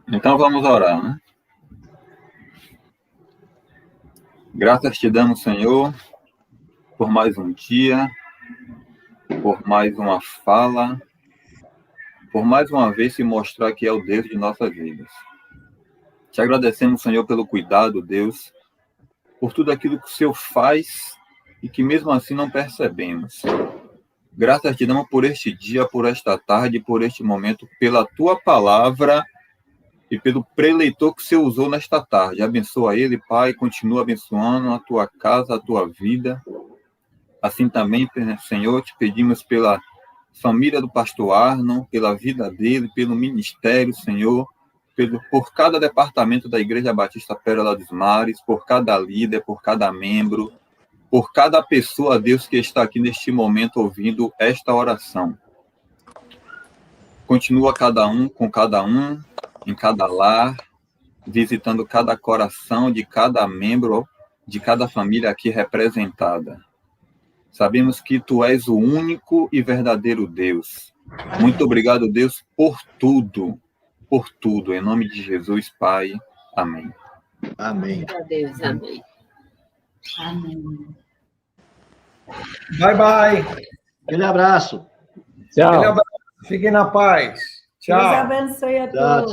Então, vamos orar, né? Graças te damos, Senhor, por mais um dia, por mais uma fala, por mais uma vez se mostrar que é o Deus de nossas vidas. Te agradecemos, Senhor, pelo cuidado, Deus, por tudo aquilo que o Senhor faz e que mesmo assim não percebemos. Graças te damos por este dia, por esta tarde, por este momento, pela tua palavra e pelo preleitor que o Senhor usou nesta tarde. Abençoa ele, Pai, continua abençoando a tua casa, a tua vida. Assim também, Senhor, te pedimos pela família do pastor Arnon, pela vida dele, pelo ministério, Senhor, por cada departamento da Igreja Batista Pérola dos Mares, por cada líder, por cada membro, por cada pessoa, Deus, que está aqui neste momento ouvindo esta oração. Continua cada um com cada um, em cada lar, visitando cada coração de cada membro, de cada família aqui representada. Sabemos que Tu és o único e verdadeiro Deus. Muito obrigado, Deus, por tudo, em nome de Jesus, Pai. Amém. Amém. Deus, amém. Amém. Bye, bye. Aquele abraço. Tchau. Fiquem na paz. Tchau. Deus abençoe a todos.